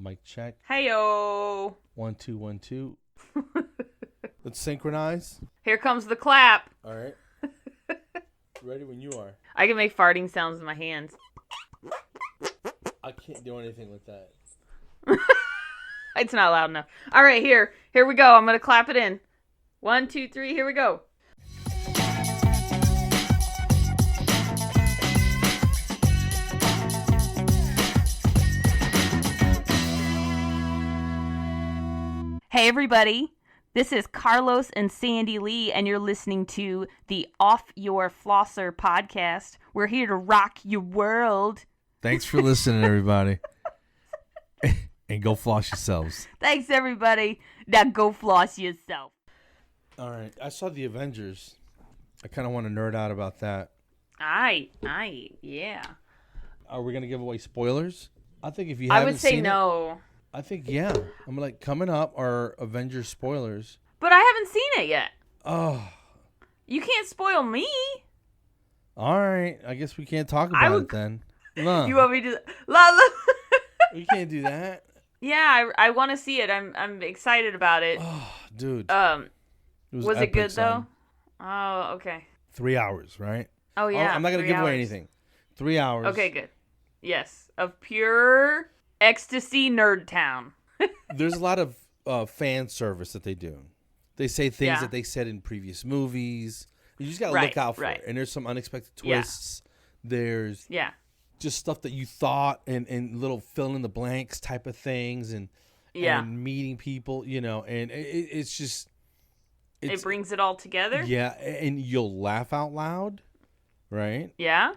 Mic check. Heyo. 1 2 1 2. Let's synchronize. Here comes the clap. All right. Ready when you are. I can make farting sounds with my hands. I can't do anything with that. It's not loud enough. All right, here we go. I'm gonna clap it in. 1 2 3. Here we go. Hey everybody, this is Carlos and Sandy Lee, and you're listening to the Off Your Flosser podcast. We're here to rock your world. Thanks for listening, everybody. And go floss yourselves. Thanks everybody. Now go floss yourself. All right. I saw the Avengers. I kind of want to nerd out about that. Yeah. Are we going to give away spoilers? I think if you I haven't would say seen no. I think, yeah. I'm like, coming up are Avengers spoilers. But I haven't seen it yet. Oh. You can't spoil me. All right. I guess we can't talk about it then. No. You want me to? La. We can't do that. Yeah, I want to see it. I'm excited about it. Oh, dude. Was it good son. though? Oh, okay. 3 hours, right? Oh yeah. I'm not gonna give away anything. 3 hours. Okay, good. Yes, of pure ecstasy, Nerd Town. There's a lot of fan service that they do. They say things that they said in previous movies. You just gotta look out for it. And there's some unexpected twists. There's just stuff that you thought and little fill in the blanks type of things and meeting people, and it's just it brings it all together. Yeah, and you'll laugh out loud, right? Yeah.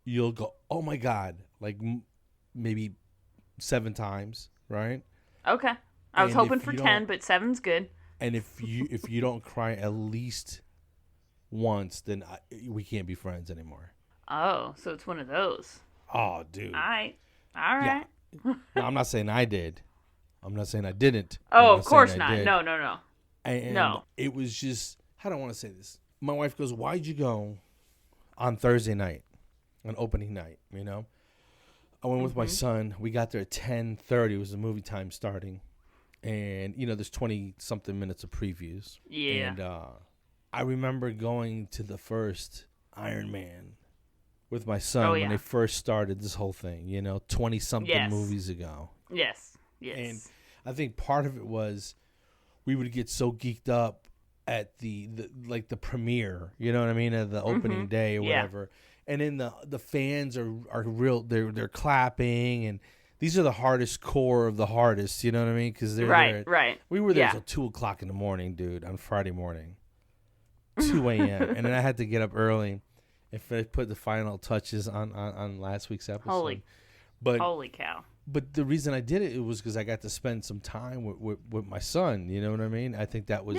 You'll go, oh my God, like maybe 7 times, right? Okay. I was hoping for 10, but 7's good. And if you don't cry at least once, then we can't be friends anymore. Oh, so it's one of those. Oh, dude. All right. Yeah. No, I'm not saying I did. I'm not saying I didn't. Oh, of course not. No. And no. It was just, how do I want to say this? My wife goes, why'd you go on Thursday night, on opening night, I went with my son. We got there at 10:30. It was the movie time starting. And, there's 20-something minutes of previews. Yeah. And I remember going to the first Iron Man with my son when they first started this whole thing, 20-something movies ago. Yes. And I think part of it was we would get so geeked up at the premiere, you know what I mean, at the opening day or whatever. And then the fans are real. They're clapping, and these are the hardest core of the hardest. You know what I mean? Because they're right. We were there till 2:00 in the morning, dude, on Friday morning, 2 a.m. And then I had to get up early and put the final touches on last week's episode. Holy cow! But the reason I did it was because I got to spend some time with my son. You know what I mean? I think that was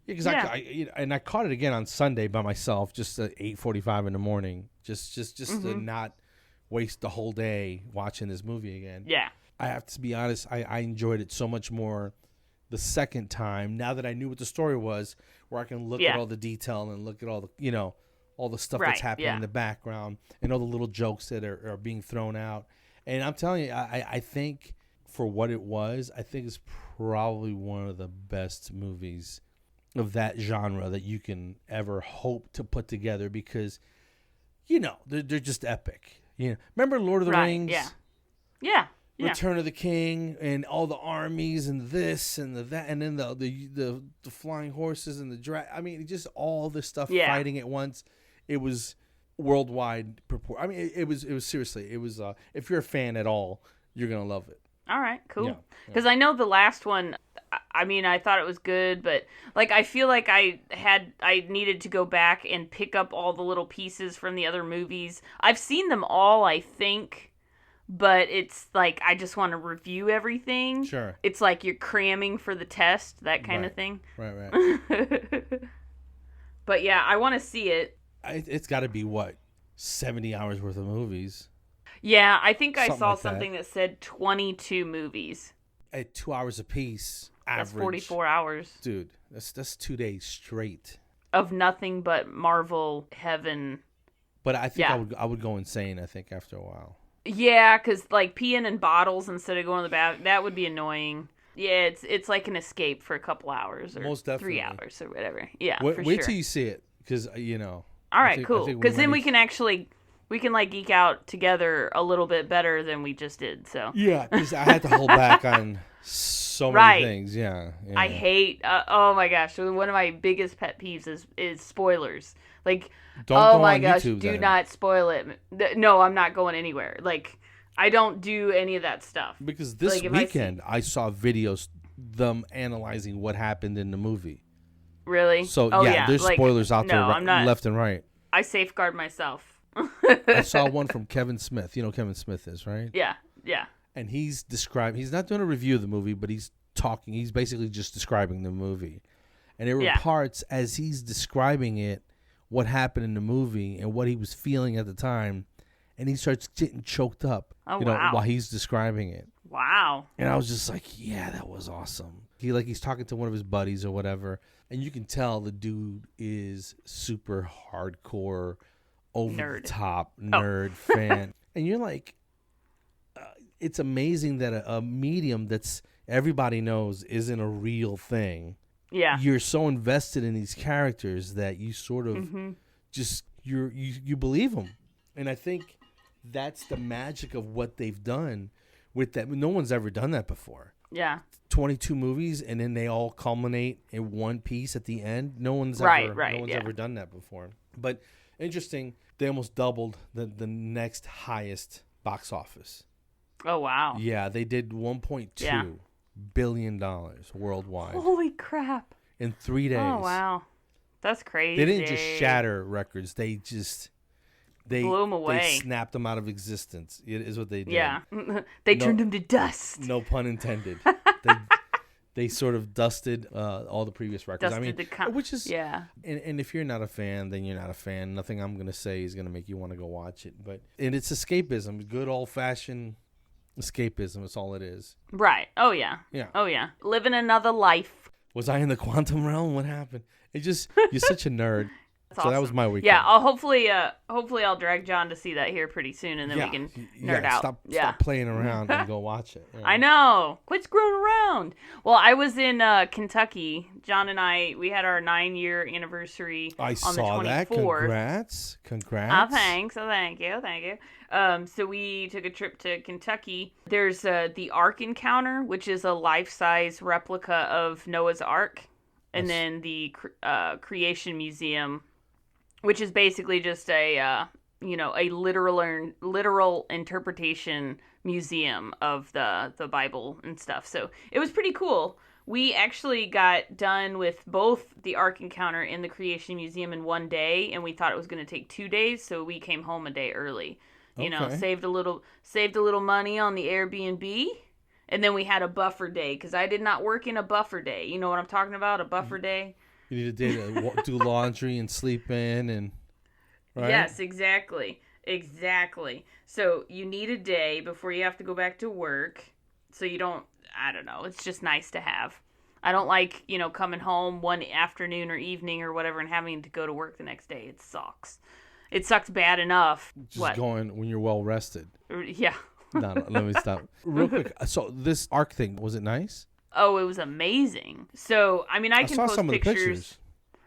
because I caught it again on Sunday by myself, just at 8:45 in the morning, just to not waste the whole day watching this movie again. Yeah, I have to be honest. I enjoyed it so much more the second time. Now that I knew what the story was, where I can look at all the detail and look at all the all the stuff that's happening in the background and all the little jokes that are being thrown out. And I'm telling you, I think for what it was, I think it's probably one of the best movies of that genre that you can ever hope to put together because, they're just epic. Remember Lord of the Rings? Yeah. Return of the King and all the armies and this and that and then the flying horses and the dragon. I mean, just all this stuff fighting at once. It was worldwide I mean, it was seriously. It was if you're a fan at all, you're gonna love it. All right, cool. Because I know the last one. I mean, I thought it was good, but I feel like I needed to go back and pick up all the little pieces from the other movies. I've seen them all, I think, but it's like I just want to review everything. Sure. It's like you're cramming for the test, that kind of thing. Right. But yeah, I want to see it. It's got to be 70 hours worth of movies. Yeah, I think I saw something that said 22 movies. At 2 hours apiece, average. That's 44 hours. Dude, that's 2 days straight. Of nothing but Marvel heaven. But I think I would go insane, I think, after a while. Yeah, because like peeing in bottles instead of going to the bathroom, that would be annoying. Yeah, it's like an escape for a couple hours or most definitely 3 hours or whatever. Yeah, wait, for wait sure. till you see it, because All right, cool. Because then we can like geek out together a little bit better than we just did. So yeah, because I had to hold back on so many things. Yeah. I hate. Oh my gosh, one of my biggest pet peeves is spoilers. Like, don't go my on gosh, YouTube, do not spoil it. No, I'm not going anywhere. Like, I don't do any of that stuff. Because this weekend I saw videos them analyzing what happened in the movie. Really? So there's spoilers out there left and right. I safeguard myself. I saw one from Kevin Smith. You know who Kevin Smith is, right? Yeah. And he's not doing a review of the movie, but he's talking. He's basically just describing the movie. And there were parts as he's describing it, what happened in the movie and what he was feeling at the time, and he starts getting choked up, while he's describing it. Wow. And I was just like, yeah, that was awesome. He's talking to one of his buddies or whatever, and you can tell the dude is super hardcore, over the top nerd fan. And you're like, it's amazing that a medium that's everybody knows isn't a real thing. Yeah. You're so invested in these characters that you sort of just you believe them. And I think that's the magic of what they've done with that. No one's ever done that before. Yeah. 22 movies and then they all culminate in one piece at the end. No one's ever done that before. But interesting, they almost doubled the next highest box office. Oh wow. Yeah, they did $1.2 billion worldwide. Holy crap. In 3 days. Oh wow. That's crazy. They didn't just shatter records. They blew them away. They snapped them out of existence. It is what they did. Yeah. They turned them to dust. No pun intended. They sort of dusted all the previous records. Which is And if you're not a fan, then you're not a fan. Nothing I'm going to say is going to make you want to go watch it. And it's escapism, good old-fashioned escapism. That's all it is. Right. Oh yeah. Yeah. Oh yeah. Living another life. Was I in the quantum realm? What happened? You're such a nerd. That's awesome. That was my weekend. Yeah, hopefully I'll drag John to see that here pretty soon, and then we can nerd out. Stop playing around and go watch it. Yeah. I know. Quit screwing around. Well, I was in Kentucky. John and we had our 9-year anniversary on the 24th. I saw that. Congrats. Oh, thanks. Oh, thank you. So we took a trip to Kentucky. There's the Ark Encounter, which is a life-size replica of Noah's Ark, and then the Creation Museum, which is basically just a literal interpretation museum of the Bible and stuff. So it was pretty cool. We actually got done with both the Ark Encounter and the Creation Museum in one day, and we thought it was going to take 2 days, so we came home a day early. Saved a little money on the Airbnb, and then we had a buffer day because I did not work in a buffer day. You know what I'm talking about? A buffer day. You need a day to do laundry and sleep in and. Right? Yes, exactly. So you need a day before you have to go back to work. So you don't, I don't know, it's just nice to have. I don't like, coming home one afternoon or evening or whatever and having to go to work the next day. It sucks. It sucks bad enough. Going when you're well rested. Yeah. No, let me stop. Real quick. So this Ark thing, was it nice? Oh, it was amazing. So, I can saw post some pictures. Of the pictures.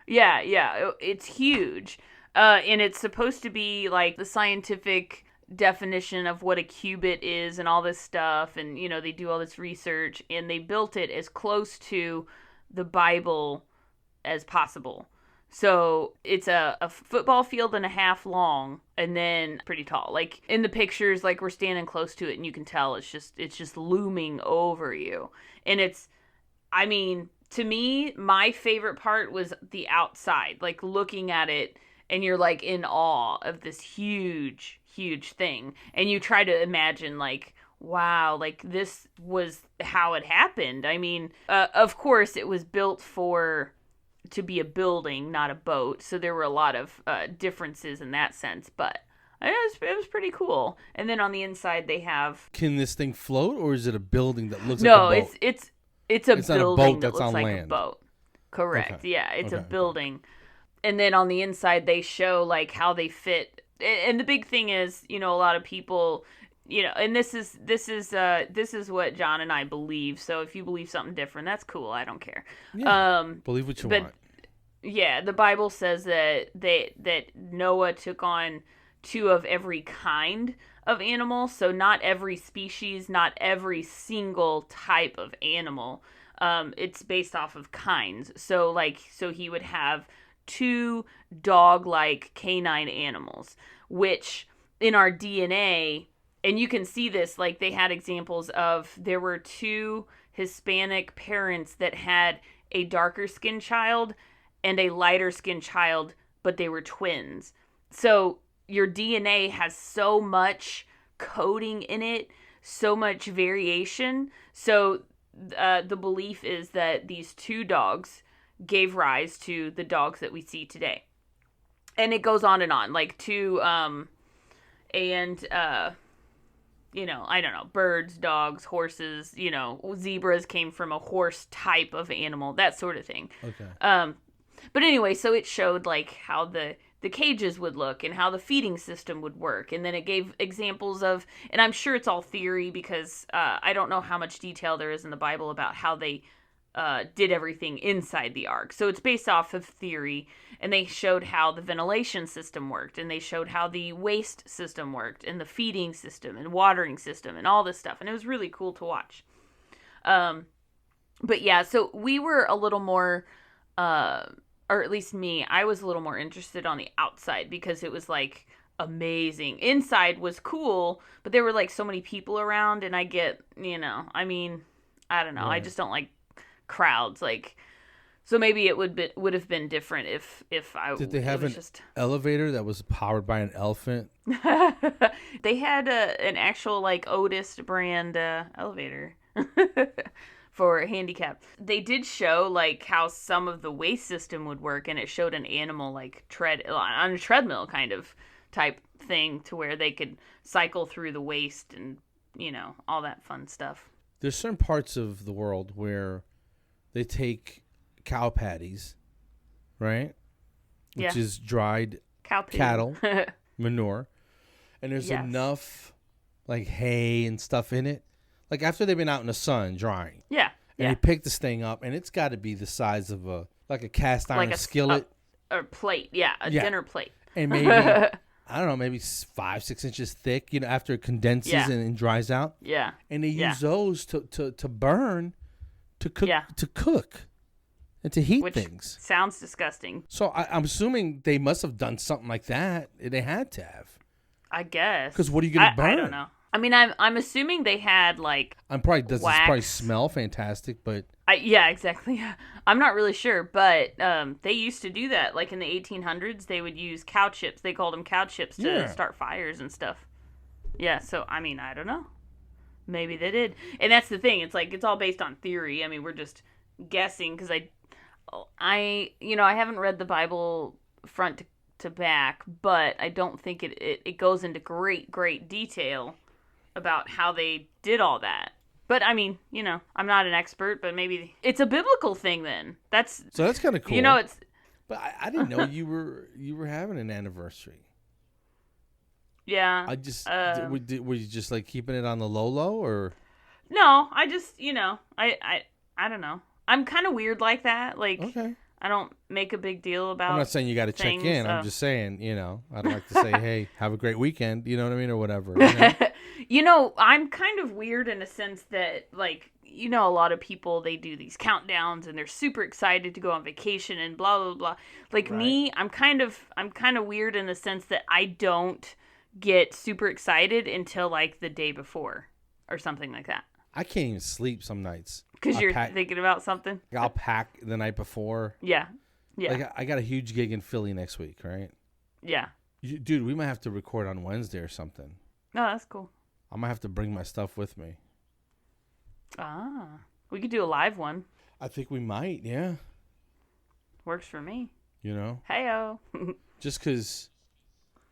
Yeah. It's huge. And it's supposed to be like the scientific definition of what a cubit is and all this stuff. And, they do all this research and they built it as close to the Bible as possible. So it's a football field and a half long and then pretty tall. Like in the pictures, like we're standing close to it and you can tell it's just looming over you. And to me, my favorite part was the outside, like looking at it and you're like in awe of this huge, huge thing. And you try to imagine like, wow, like this was how it happened. Of course it was built to be a building, not a boat. So there were a lot of differences in that sense, but it was pretty cool. And then on the inside they have... Can this thing float or is it a building that looks like a boat? No, it's a building that looks like a boat. Correct. Okay. Yeah, it's a building. And then on the inside they show like how they fit. And the big thing is, a lot of people, and this is what John and I believe. So if you believe something different, that's cool. I don't care. Yeah, believe what you want. Yeah, the Bible says that Noah took on 2 of every kind of animal. So not every species, not every single type of animal. It's based off of kinds. So he would have 2 dog-like canine animals, which in our DNA, and you can see this, like they had examples of, there were 2 Hispanic parents that had a darker skinned child and a lighter skinned child, but they were twins. So your DNA has so much coding in it, so much variation. So the belief is that these 2 dogs gave rise to the dogs that we see today. And it goes on and on, like 2, I don't know, birds, dogs, horses, zebras came from a horse type of animal, that sort of thing. Okay. But anyway, so it showed like how the cages would look and how the feeding system would work. And then it gave examples of, and I'm sure it's all theory because I don't know how much detail there is in the Bible about how they did everything inside the ark. So it's based off of theory, and they showed how the ventilation system worked, and they showed how the waste system worked, and the feeding system and watering system and all this stuff. And it was really cool to watch. But yeah, so we were a little more, or at least me, I was a little more interested on the outside because it was like amazing. Inside was cool, but there were like so many people around, and I get, I don't know. Right. I just don't like crowds, like, so maybe it would have been different if I did they have an elevator that was powered by an elephant? They had an actual like Otis brand elevator for handicap. They did show like how some of the waste system would work, and it showed an animal like on a treadmill kind of type thing to where they could cycle through the waste and all that fun stuff. There's certain parts of the world where they take cow patties, right? Which is dried cattle manure. And there's enough like hay and stuff in it. Like after they've been out in the sun drying. Yeah. And they pick this thing up, and it's got to be the size of a cast iron skillet. A plate, dinner plate. And maybe, I don't know, maybe 5-6 inches thick, after it condenses and dries out. Yeah. And they use those to burn, to cook, and to heat things. Sounds disgusting. So I'm assuming they must have done something like that. They had to have. I guess. Because what are you going to burn? I don't know. I mean, I'm assuming they had like does this probably smell fantastic, but yeah, exactly. I'm not really sure, but they used to do that. Like in the 1800s, they would use cow chips. They called them cow chips to start fires and stuff. Yeah, so I mean, I don't know. Maybe they did, and that's the thing. It's like it's all based on theory. I mean, we're just guessing because I haven't read the Bible front to back, but I don't think it goes into great detail about how they did all that. But I mean, I'm not an expert, but maybe it's a biblical thing then. That's kind of cool. It's. But I didn't know you were having an anniversary. Yeah. I just were you just like keeping it on the low or? No, I just I don't know. I'm kind of weird like that. Like okay. I don't make a big deal about. I'm not saying you got to check in. I'm just saying, I'd like to say, hey, have a great weekend. You know what I mean, or whatever. I'm kind of weird in a sense that, like, a lot of people, they do these countdowns and they're super excited to go on vacation and blah blah blah. Like me, I'm kind of weird in the sense that I don't get super excited until like the day before or something like that. I can't even sleep some nights. Because you're thinking about something? I'll pack the night before. Yeah. Like, I got a huge gig in Philly next week, right? Yeah. Dude, we might have to record on Wednesday or something. Oh, that's cool. I might have to bring my stuff with me. Ah. We could do a live one. I think we might, yeah. Works for me. Hey-o. Just because...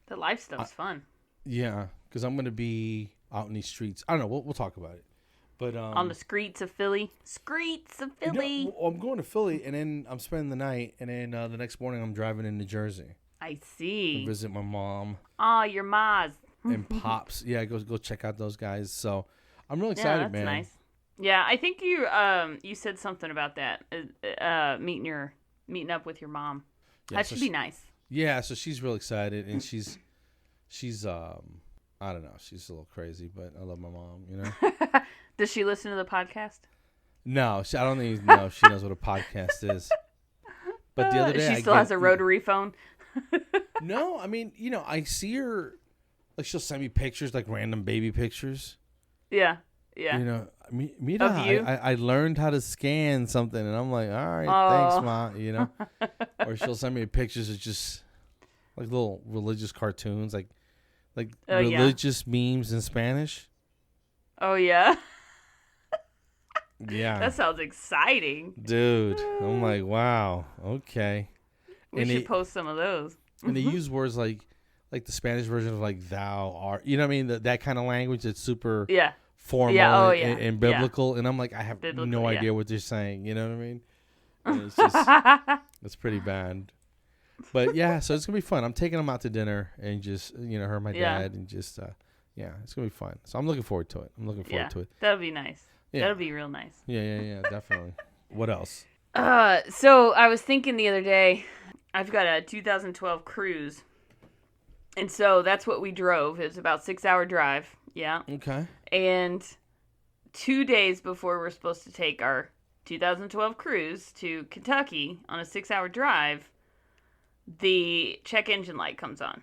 The live stuff's fun. Yeah, because I'm going to be out in these streets. I don't know. We'll talk about it. But on the streets of Philly. I'm going to Philly, and then I'm spending the night, and then the next morning I'm driving in New Jersey. I see. To visit my mom. Oh, your ma's. and Pops. Yeah, go check out those guys. So I'm really excited, that's man. Nice. Yeah, I think you said something about that. Meeting up with your mom. Yeah, that should be nice. Yeah, so she's real excited, and she's I don't know, she's a little crazy, but I love my mom, you know. Does she listen to the podcast? No, I don't even know if she knows what a podcast is. But the other day, she still has a rotary phone. No, I mean, you know, I see her, like, she'll send me pictures, like random baby pictures. Yeah, yeah. You know, I learned how to scan something, and I'm like, all right, thanks, Ma. You know, or she'll send me pictures of just like little religious cartoons, like religious memes in Spanish. Oh yeah. Yeah. That sounds exciting, dude. I'm like, wow, okay. We should post some of those. And they use words like the Spanish version of like thou art. You know what I mean? That kind of language that's super formal and biblical. And I'm like, I have no idea what they're saying. You know what I mean? And it's just it's pretty bad. But yeah, so it's gonna be fun. I'm taking them out to dinner and just her and my dad and just it's gonna be fun. So I'm looking forward to it. That'll be nice. Yeah. That'll be real nice. Yeah, definitely. What else? So I was thinking the other day, I've got a 2012 Cruise, and so that's what we drove. It was about 6-hour drive. Yeah. Okay. And 2 days before we're supposed to take our 2012 Cruise to Kentucky on a 6-hour drive, the check engine light comes on.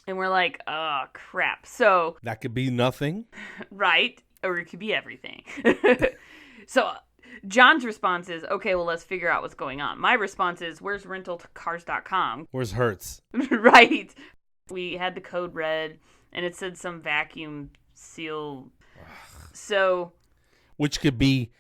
And we're like, oh, crap. So that could be nothing. Right. Or it could be everything. So John's response is, okay, well, let's figure out what's going on. My response is, where's rentalcars.com? Where's Hertz? Right. We had the code red, and it said some vacuum seal. So, which could be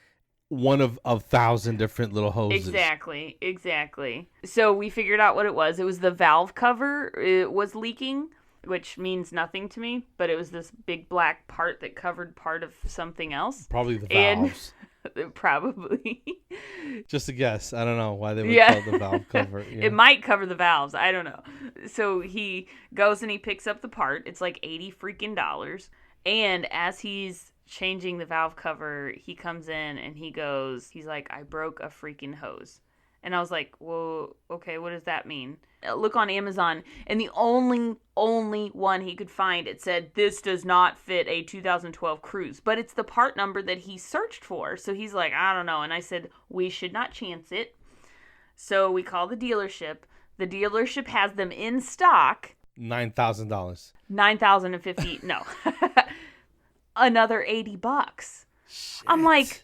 one of 1,000 different little hoses. Exactly. So we figured out what it was. It was the valve cover. It was leaking, which means nothing to me, but it was this big black part that covered part of something else. Probably the valves. Probably. Just a guess. I don't know why they would call it the valve cover. Yeah. It might cover the valves. I don't know. So he goes and he picks up the part. It's like $80 freaking. And as he's changing the valve cover, he comes in and he's like, I broke a freaking hose. And I was like, whoa, okay, what does that mean? Look on Amazon, and the only one he could find, it said, this does not fit a 2012 Cruise. But it's the part number that he searched for. So he's like, I don't know. And I said, we should not chance it. So we call the dealership. The dealership has them in stock. $9,000. $9,050. No. Another $80. Shit. I'm like,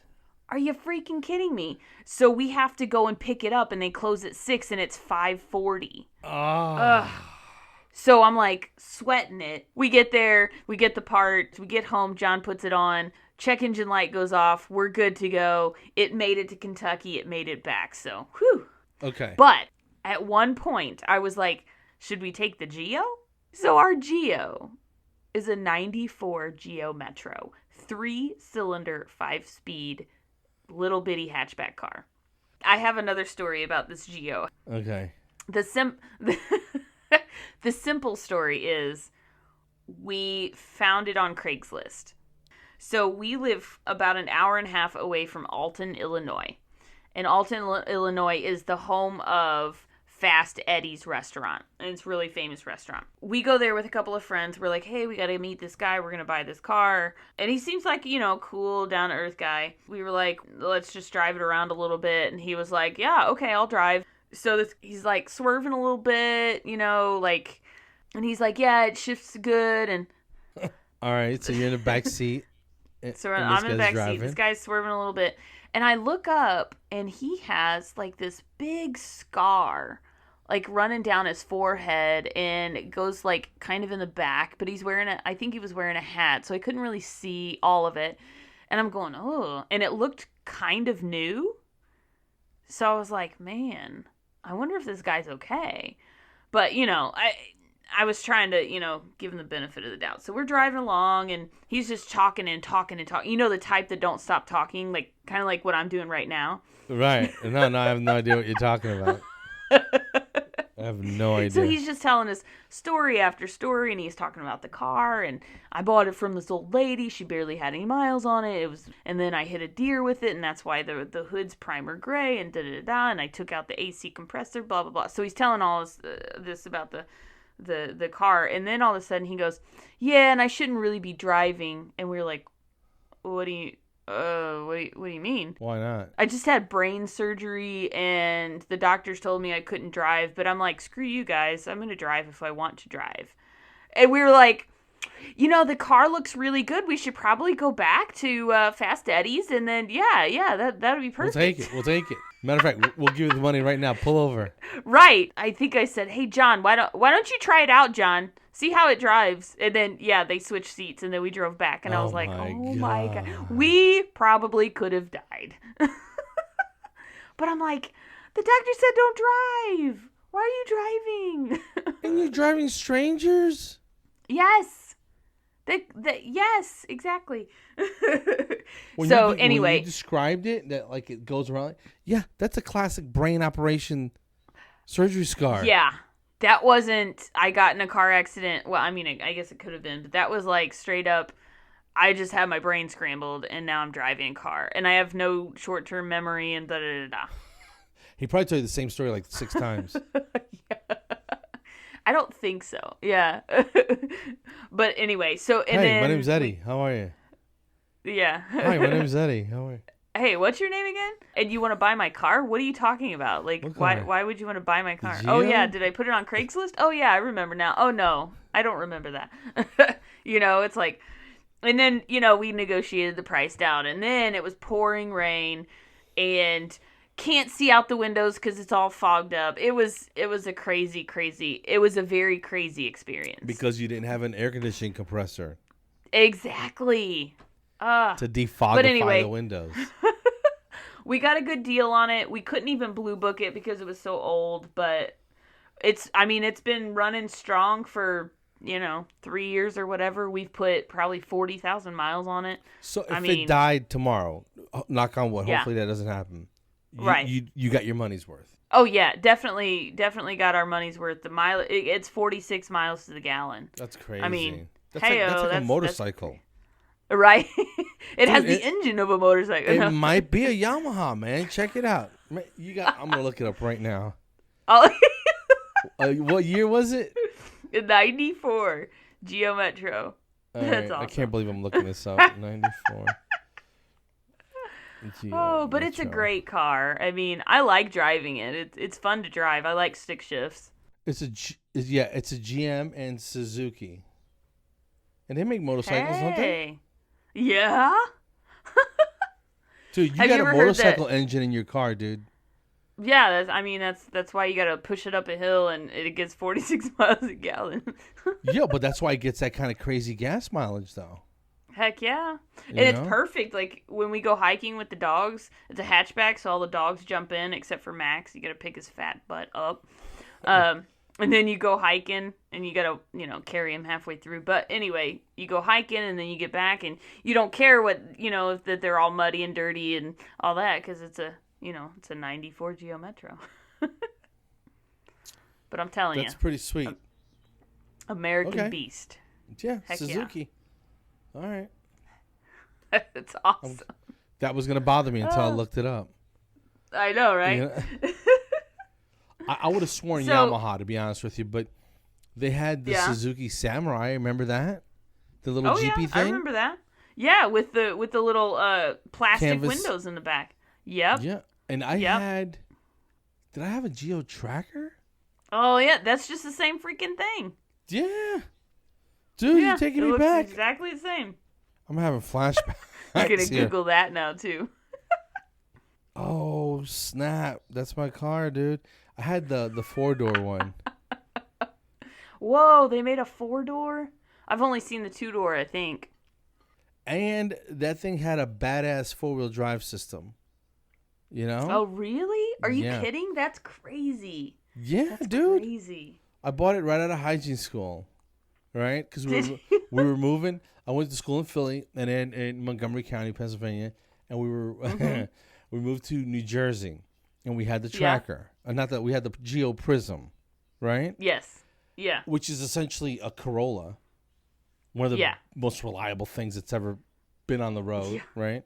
are you freaking kidding me? So we have to go and pick it up, and they close at 6, and it's 5:40. Oh. So I'm like sweating it. We get there, we get the part, we get home, John puts it on, check engine light goes off, we're good to go. It made it to Kentucky, it made it back, so whew. Okay. But at one point, I was like, should we take the Geo? So our Geo is a 94 Geo Metro, 3-cylinder, 5-speed, little bitty hatchback car. I have another story about this Geo. Okay. The simple story is we found it on Craigslist. So we live about an hour and a half away from Alton, Illinois. And Alton, Illinois is the home of Fast Eddie's restaurant. And it's a really famous restaurant. We go there with a couple of friends. We're like, hey, we got to meet this guy. We're going to buy this car. And he seems like, cool, down-to-earth guy. We were like, let's just drive it around a little bit. And he was like, yeah, okay, I'll drive. So he's like swerving a little bit, and he's like, yeah, it shifts good. And all right, so you're in the back seat. So I'm in the back seat. This guy's swerving a little bit. And I look up, and he has like this big scar like running down his forehead, and it goes like kind of in the back, but I think he was wearing a hat, so I couldn't really see all of it. And I'm going, oh, and it looked kind of new. So I was like, man, I wonder if this guy's okay. But, I was trying to, give him the benefit of the doubt. So we're driving along, and he's just talking and talking and talking. The type that don't stop talking, like kind of like what I'm doing right now. Right. No, I have no idea what you're talking about. All have no idea. So he's just telling us story after story, and he's talking about the car, and I bought it from this old lady. She barely had any miles on it. And then I hit a deer with it, and that's why the hood's primer gray, and da-da-da-da, and I took out the AC compressor, blah, blah, blah. So he's telling all this about the car, and then all of a sudden he goes, yeah, and I shouldn't really be driving. And we were like, what do you mean? Why not? I just had brain surgery and the doctors told me I couldn't drive, but I'm like, screw you guys. I'm going to drive if I want to drive. And we were like, the car looks really good. We should probably go back to Fast Eddie's, and then, that would be perfect. We'll take it. Matter of fact, we'll give you the money right now. Pull over. Right. I think I said, hey, John, why don't you try it out, John? See how it drives. And then, they switched seats, and then we drove back. And I was like, my God. We probably could have died. But I'm like, the doctor said don't drive. Why are you driving? And you're driving strangers? Yes. Yes, exactly. When you described it, that like it goes around. Yeah, that's a classic brain operation surgery scar. Yeah. That wasn't, I got in a car accident. Well, I mean, I guess it could have been, but that was like straight up, I just had my brain scrambled and now I'm driving a car and I have no short-term memory and da-da-da-da. He probably told you the same story like 6 times. Yeah. I don't think so. Yeah. But anyway, so, and hey, then. My name's Eddie. How are you? Yeah. Hi, my name's Eddie. How are you? Hey, what's your name again? And you want to buy my car? What are you talking about? Like, why would you want to buy my car? Oh, yeah. Did I put it on Craigslist? Oh, yeah. I remember now. Oh, no. I don't remember that. It's like, and then, we negotiated the price down. And then it was pouring rain and can't see out the windows because it's all fogged up. It was a crazy, it was a very crazy experience. Because you didn't have an air conditioning compressor. Exactly. To defogify the windows. We got a good deal on it. We couldn't even blue book it because it was so old, but it's been running strong for, 3 years or whatever. We've put probably 40,000 miles on it. So if it died tomorrow, knock on wood, hopefully that doesn't happen. Right. You got your money's worth. Oh yeah, definitely got our money's worth. The mile, it's 46 miles to the gallon. That's crazy. I mean, that's like a motorcycle. Right. It has the engine of a motorcycle. It might be a Yamaha, man. Check it out. I'm gonna look it up right now. Oh. What year was it? 94 Geo Metro. That's awesome. I can't believe I'm looking this up. 94. But it's a great car. I mean, I like driving it. It's fun to drive. I like stick shifts. It's a GM and Suzuki. And they make motorcycles, don't they? Yeah. Dude, you got a motorcycle engine in your car, dude. Yeah, that's why you got to push it up a hill and it gets 46 miles a gallon. Yeah, but that's why it gets that kind of crazy gas mileage, though. Heck yeah. And it's perfect. Like, when we go hiking with the dogs, it's a hatchback, so all the dogs jump in, except for Max. You got to pick his fat butt up. And then you go hiking, and you got to, carry him halfway through. But anyway, you go hiking, and then you get back, and you don't care what, that they're all muddy and dirty and all that, because it's a 94 Geo Metro. But I'm telling you. That's pretty sweet. American Beast. Yeah, heck Suzuki. Yeah. All right. That's awesome. That was going to bother me until I looked it up. I know, right? Yeah. I would have sworn Yamaha, to be honest with you, but they had the Suzuki Samurai. Remember that? The little Jeepy thing? I remember that. Yeah, with the little plastic canvas windows in the back. Yep. Yeah. And I had... Did I have a Geo Tracker? Oh, yeah. That's just the same freaking thing. Yeah. Dude, you're taking me back. It's exactly the same. I'm having flashbacks. I'm going to Google that now, too. Oh, snap. That's my car, dude. I had the 4-door one. Whoa, they made a 4-door? I've only seen the 2-door, I think. And that thing had a badass 4-wheel drive system. Oh, really? Are you kidding? That's crazy. Yeah, That's dude. Crazy. I bought it right out of hygiene school. Right? Because we were moving. I went to school in Philly and then in Montgomery County, Pennsylvania. And we were we moved to New Jersey. And we had the tracker. Not that we had the Geo Prism. right? Yes. Yeah. Which is essentially a Corolla. One of the most reliable things that's ever been on the road, right?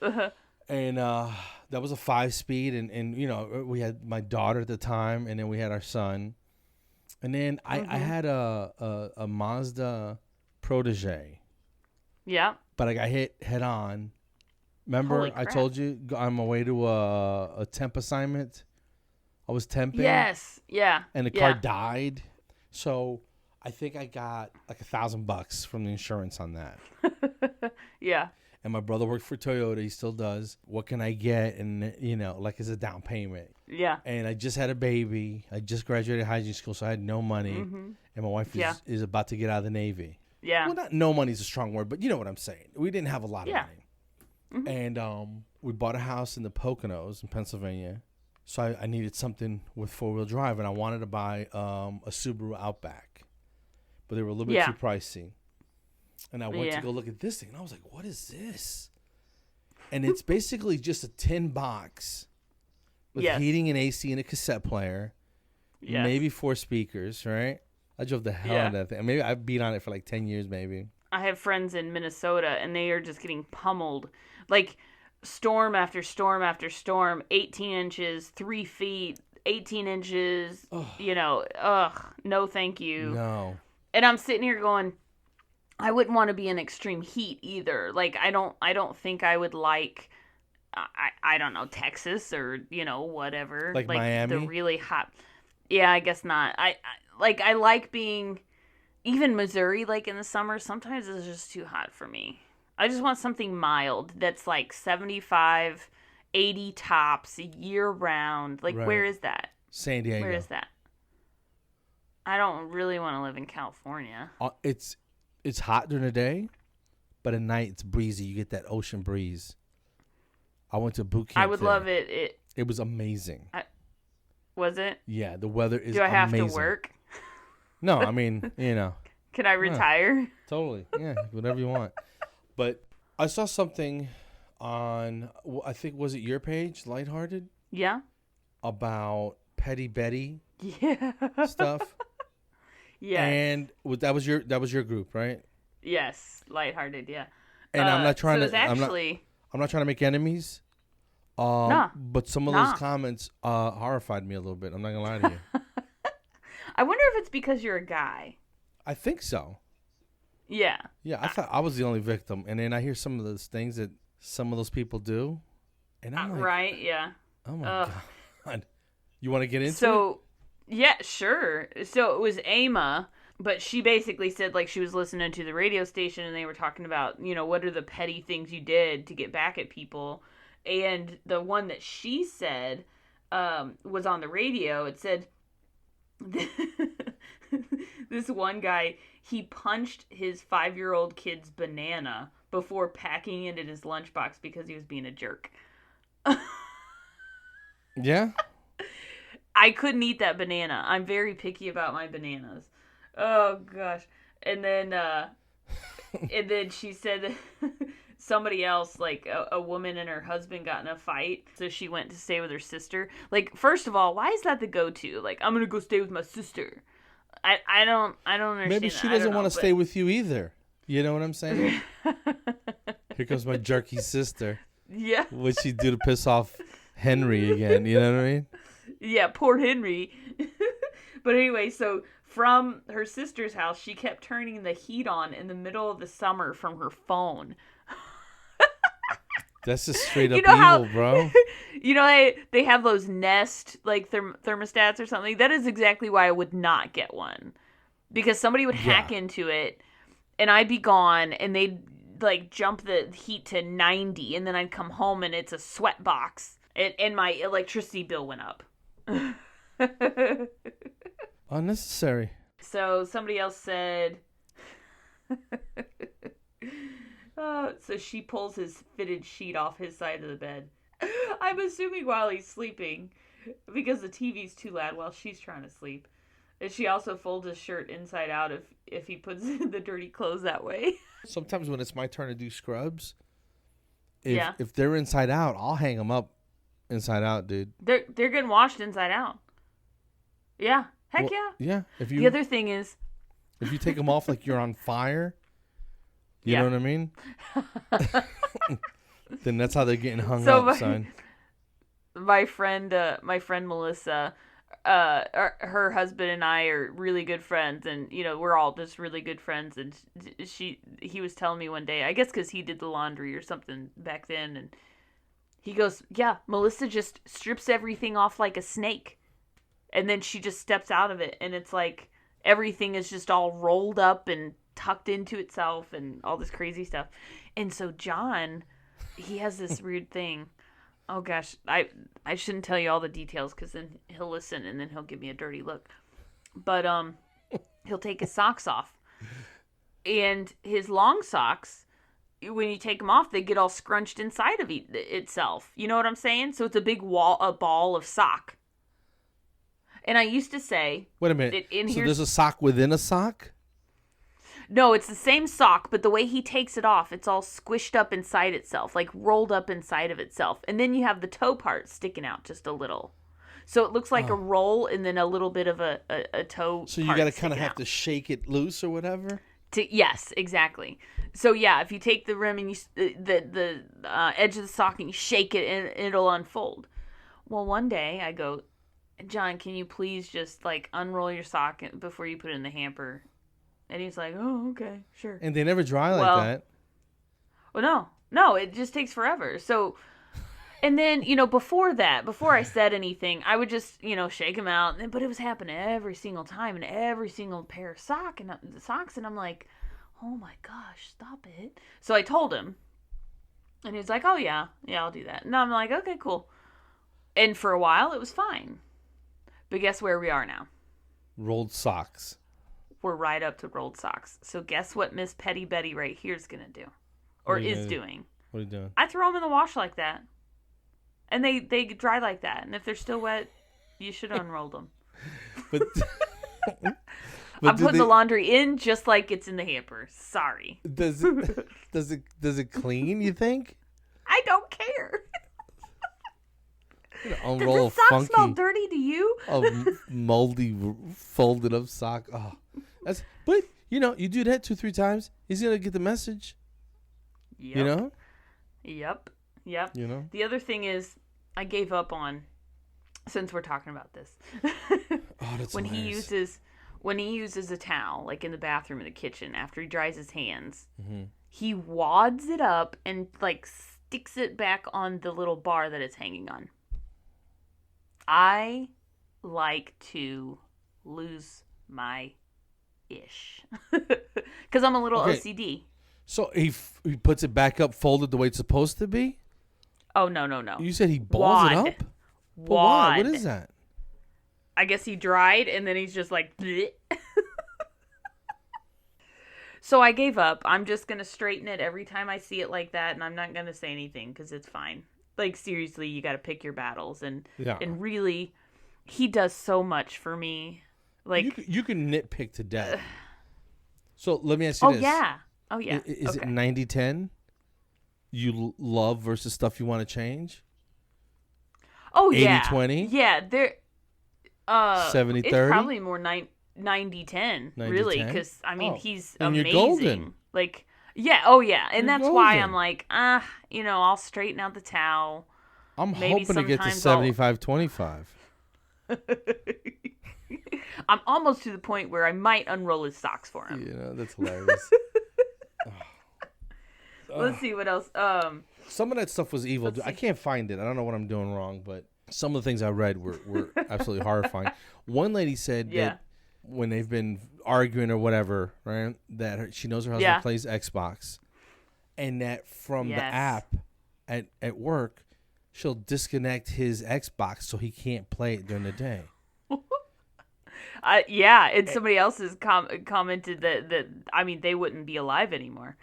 Uh-huh. And that was a 5-speed, and you know, we had my daughter at the time, and then we had our son. And then I had a Mazda Protege. Yeah. But I got hit head on. Remember I told you on my way to a temp assignment? I was temping. Yes. Yeah. And the car died. So I think I got like $1,000 from the insurance on that. Yeah. And my brother worked for Toyota. He still does. What can I get? And, you know, like as a down payment. Yeah. And I just had a baby. I just graduated hygiene school, so I had no money. Mm-hmm. And my wife is about to get out of the Navy. Yeah. Well, not no money is a strong word, but you know what I'm saying. We didn't have a lot of money. Mm-hmm. And we bought a house in the Poconos in Pennsylvania. So I needed something with 4-wheel drive, and I wanted to buy a Subaru Outback. But they were a little bit too pricey. And I went to go look at this thing, and I was like, what is this? And it's basically just a tin box with heating and AC and a cassette player. Yes. Maybe 4 speakers, right? I drove the hell out of that thing. Maybe I beat on it for like 10 years, maybe. I have friends in Minnesota, and they are just getting pummeled. Like, storm after storm after storm, 18 inches, 3 feet, 18 inches, you know, no thank you. No. And I'm sitting here going, I wouldn't want to be in extreme heat either. Like, I don't think I would like, I don't know, Texas or, you know, whatever. Like Miami? The really hot. Yeah, I guess not. I like being, even Missouri, like in the summer, sometimes it's just too hot for me. I just want something mild that's like 75, 80 tops, year round. Like, where is that? San Diego. Where is that? I don't really want to live in California. It's hot during the day, but at night it's breezy. You get that ocean breeze. I went to boot camp. I would love it. It was amazing. Was it? Yeah, the weather is amazing. Do I have to work? No, I mean, you know. Can I retire? Yeah, totally. Yeah, whatever you want. But I saw something on, I think, was it your page, Lighthearted? Yeah. About Petty Betty stuff. Yeah. And that was your group, right? Yes, Lighthearted, yeah. And I'm not trying to I'm not trying to make enemies. Nah. But some of those comments horrified me a little bit. I'm not gonna lie to you. I wonder if it's because you're a guy. I think so. Yeah. Yeah, I thought I was the only victim, and then I hear some of those things that some of those people do, and I'm like, right? Yeah. Oh my God. You want to get into it? So, yeah, sure. So it was Emma, but she basically said like she was listening to the radio station, and they were talking about, you know, what are the petty things you did to get back at people. And the one that she said was on the radio. It said, this one guy, he punched his 5-year-old kid's banana before packing it in his lunchbox because he was being a jerk. Yeah? I couldn't eat that banana. I'm very picky about my bananas. Oh, gosh. And then she said somebody else, like a woman and her husband got in a fight, so she went to stay with her sister. Like, first of all, why is that the go-to? Like, I'm gonna go stay with my sister. I don't understand. Maybe she doesn't want to stay with you either. You know what I'm saying? Here comes my jerky sister. Yeah. What'd she do to piss off Henry again? You know what I mean? Yeah, poor Henry. But anyway, so from her sister's house, she kept turning the heat on in the middle of the summer from her phone. That's just straight up evil, bro. You know, they have those Nest, like, thermostats or something. That is exactly why I would not get one. Because somebody would hack into it, and I'd be gone, and they'd, like, jump the heat to 90, and then I'd come home, and it's a sweat box, and my electricity bill went up. Unnecessary. So somebody else said... so she pulls his fitted sheet off his side of the bed. I'm assuming while he's sleeping, because the TV's too loud while she's trying to sleep. And she also folds his shirt inside out if he puts the dirty clothes that way. Sometimes when it's my turn to do scrubs, if they're inside out, I'll hang them up inside out, dude. They're getting washed inside out. Yeah. Heck yeah. Yeah. The other thing is, if you take them off like you're on fire, you know what I mean? Then that's how they're getting hung up, son. My friend Melissa, her husband and I are really good friends, and we're all just really good friends. And he was telling me one day, I guess because he did the laundry or something back then, and he goes, "Yeah, Melissa just strips everything off like a snake, and then she just steps out of it, and it's like everything is just all rolled up and tucked into itself, and all this crazy stuff." And so John, he has this weird thing. Oh gosh, I shouldn't tell you all the details because then he'll listen and then he'll give me a dirty look. But he'll take his socks off, and his long socks, when you take them off, they get all scrunched inside of itself. You know what I'm saying? So it's a ball of sock. And I used to say, wait a minute. So there's a sock within a sock? No, it's the same sock, but the way he takes it off, it's all squished up inside itself, like rolled up inside of itself. And then you have the toe part sticking out just a little. So it looks like a roll and then a little bit of a toe. So you got to kind of have to shake it loose or whatever? Yes, exactly. So yeah, if you take the rim and you the edge of the sock and you shake it, and it'll unfold. Well, one day I go, "John, can you please just like unroll your sock before you put it in the hamper?" And he's like, "Oh, okay, sure." And they never dry like that. Well, no, it just takes forever. So, and then, before I said anything, I would just, shake them out. But it was happening every single time in every single pair of socks. And I'm like, "Oh my gosh, stop it." So I told him. And he's like, "Oh, yeah, I'll do that." And I'm like, "Okay, cool." And for a while, it was fine. But guess where we are now? Rolled socks. We're right up to rolled socks. So guess what Miss Petty Betty right here is going to do? Or is doing? What are you doing? I throw them in the wash like that. And they dry like that. And if they're still wet, you should unroll them. But I'm putting the laundry in just like it's in the hamper. Sorry. Does it clean, you think? I don't care. Unroll does the sock smell dirty to you? A moldy, folded up sock. Oh, but you do that 2-3 times, he's gonna get the message. Yep. Yep. The other thing is, I gave up on, since we're talking about this. That's when hilarious. When he uses a towel, like in the bathroom in the kitchen, after he dries his hands, he wads it up and like sticks it back on the little bar that it's hanging on. I like to lose my ish because I'm a little OCD. So he puts it back up folded the way it's supposed to be? Oh, no. You said he balls it up? Why? What is that? I guess he dried and then he's just like, bleh. So I gave up. I'm just going to straighten it every time I see it like that, and I'm not going to say anything because it's fine. Like, seriously, you got to pick your battles. And really, he does so much for me. Like you can nitpick to death. So let me ask you this. Oh, yeah. Is it 90-10? You love versus stuff you want to change? Oh, 80-20? Yeah. 70-30? It's probably more 90-10, really. Because, he's and amazing. You're golden. Like... Yeah, oh yeah, and that's golden. why I'm like, I'll straighten out the towel. I'm hoping to get to 75-25. I'm almost to the point where I might unroll his socks for him. That's hilarious. Let's see what else. Some of that stuff was evil. I can't find it. I don't know what I'm doing wrong, but some of the things I read were absolutely horrifying. One lady said that when they've been arguing or whatever, right, that she knows her husband plays Xbox, and that from the app at work, she'll disconnect his Xbox so he can't play it during the day. And somebody else has commented that they wouldn't be alive anymore.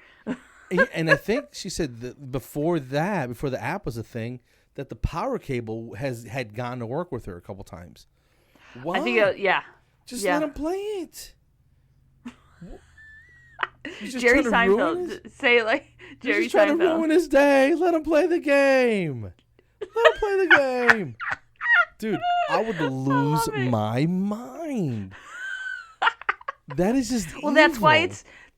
And I think she said that before the app was a thing, that the power cable had gone to work with her a couple times. Why? I think, Just let him play it. Jerry Seinfeld. Say it like Jerry Seinfeld. He's trying to ruin his day. Let him play the game. Dude, I would lose my mind. That is just well, evil.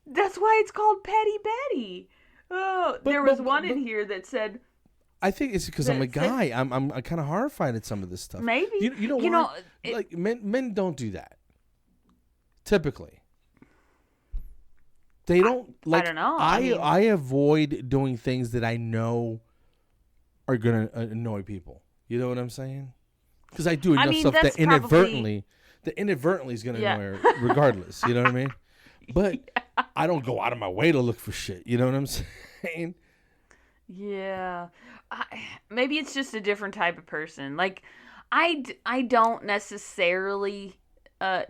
that's why it's called Petty Betty. Oh, there was one in here that said. I think it's because I'm a guy. I'm kind of horrified at some of this stuff. Maybe you know why? Like men don't do that. Typically, they don't. I don't know. I avoid doing things that I know are gonna annoy people. You know what I'm saying? Because I do enough stuff that inadvertently is gonna annoy her regardless. You know what I mean? But I don't go out of my way to look for shit. You know what I'm saying? Yeah. Maybe it's just a different type of person. Like, I don't necessarily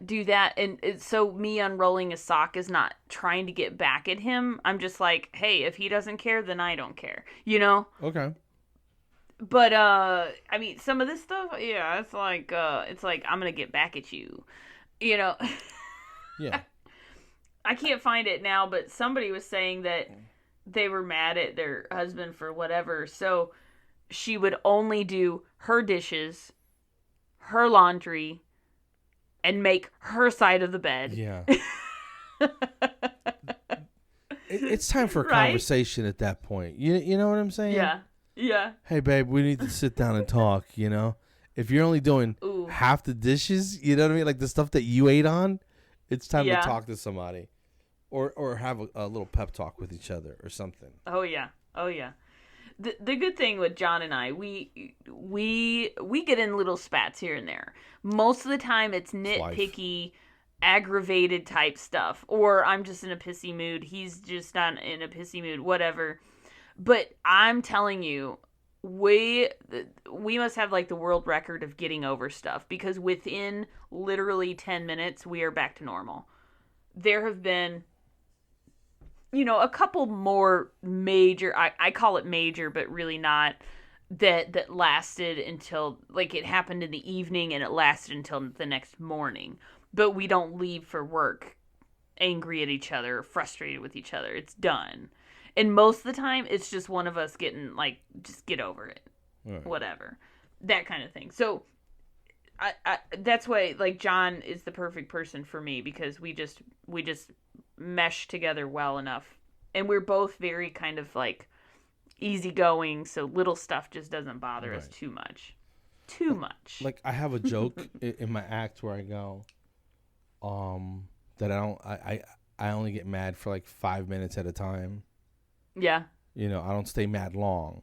do that. And so me unrolling a sock is not trying to get back at him. I'm just like, hey, if he doesn't care, then I don't care. You know? Okay. But, I mean, some of this stuff, yeah, it's like I'm going to get back at you. You know? Yeah. I can't find it now, but somebody was saying that they were mad at their husband for whatever, so she would only do her dishes, her laundry, and make her side of the bed. Yeah. It's time for a conversation at that point. You know what I'm saying? Yeah. Yeah. Hey, babe, we need to sit down and talk, you know? If you're only doing half the dishes, you know what I mean? Like the stuff that you ate on, it's time to talk to somebody. Or have a little pep talk with each other or something. Oh yeah. The good thing with John and I, we get in little spats here and there. Most of the time it's nitpicky, aggravated type stuff. Or I'm just in a pissy mood. He's just not in a pissy mood, whatever. But I'm telling you, we must have like the world record of getting over stuff. Because within literally 10 minutes, we are back to normal. There have been... a couple more major, I call it major, but really not, that lasted until, like, it happened in the evening and it lasted until the next morning. But we don't leave for work angry at each other, or frustrated with each other. It's done. And most of the time, it's just one of us getting, like, just get over it. Right. Whatever. That kind of thing. So, I that's why, like, John is the perfect person for me, because we just mesh together well enough, and we're both very kind of like easygoing, so little stuff just doesn't bother us too much. Like I have a joke in my act where I go that I only get mad for like 5 minutes at a time. Yeah. I don't stay mad long.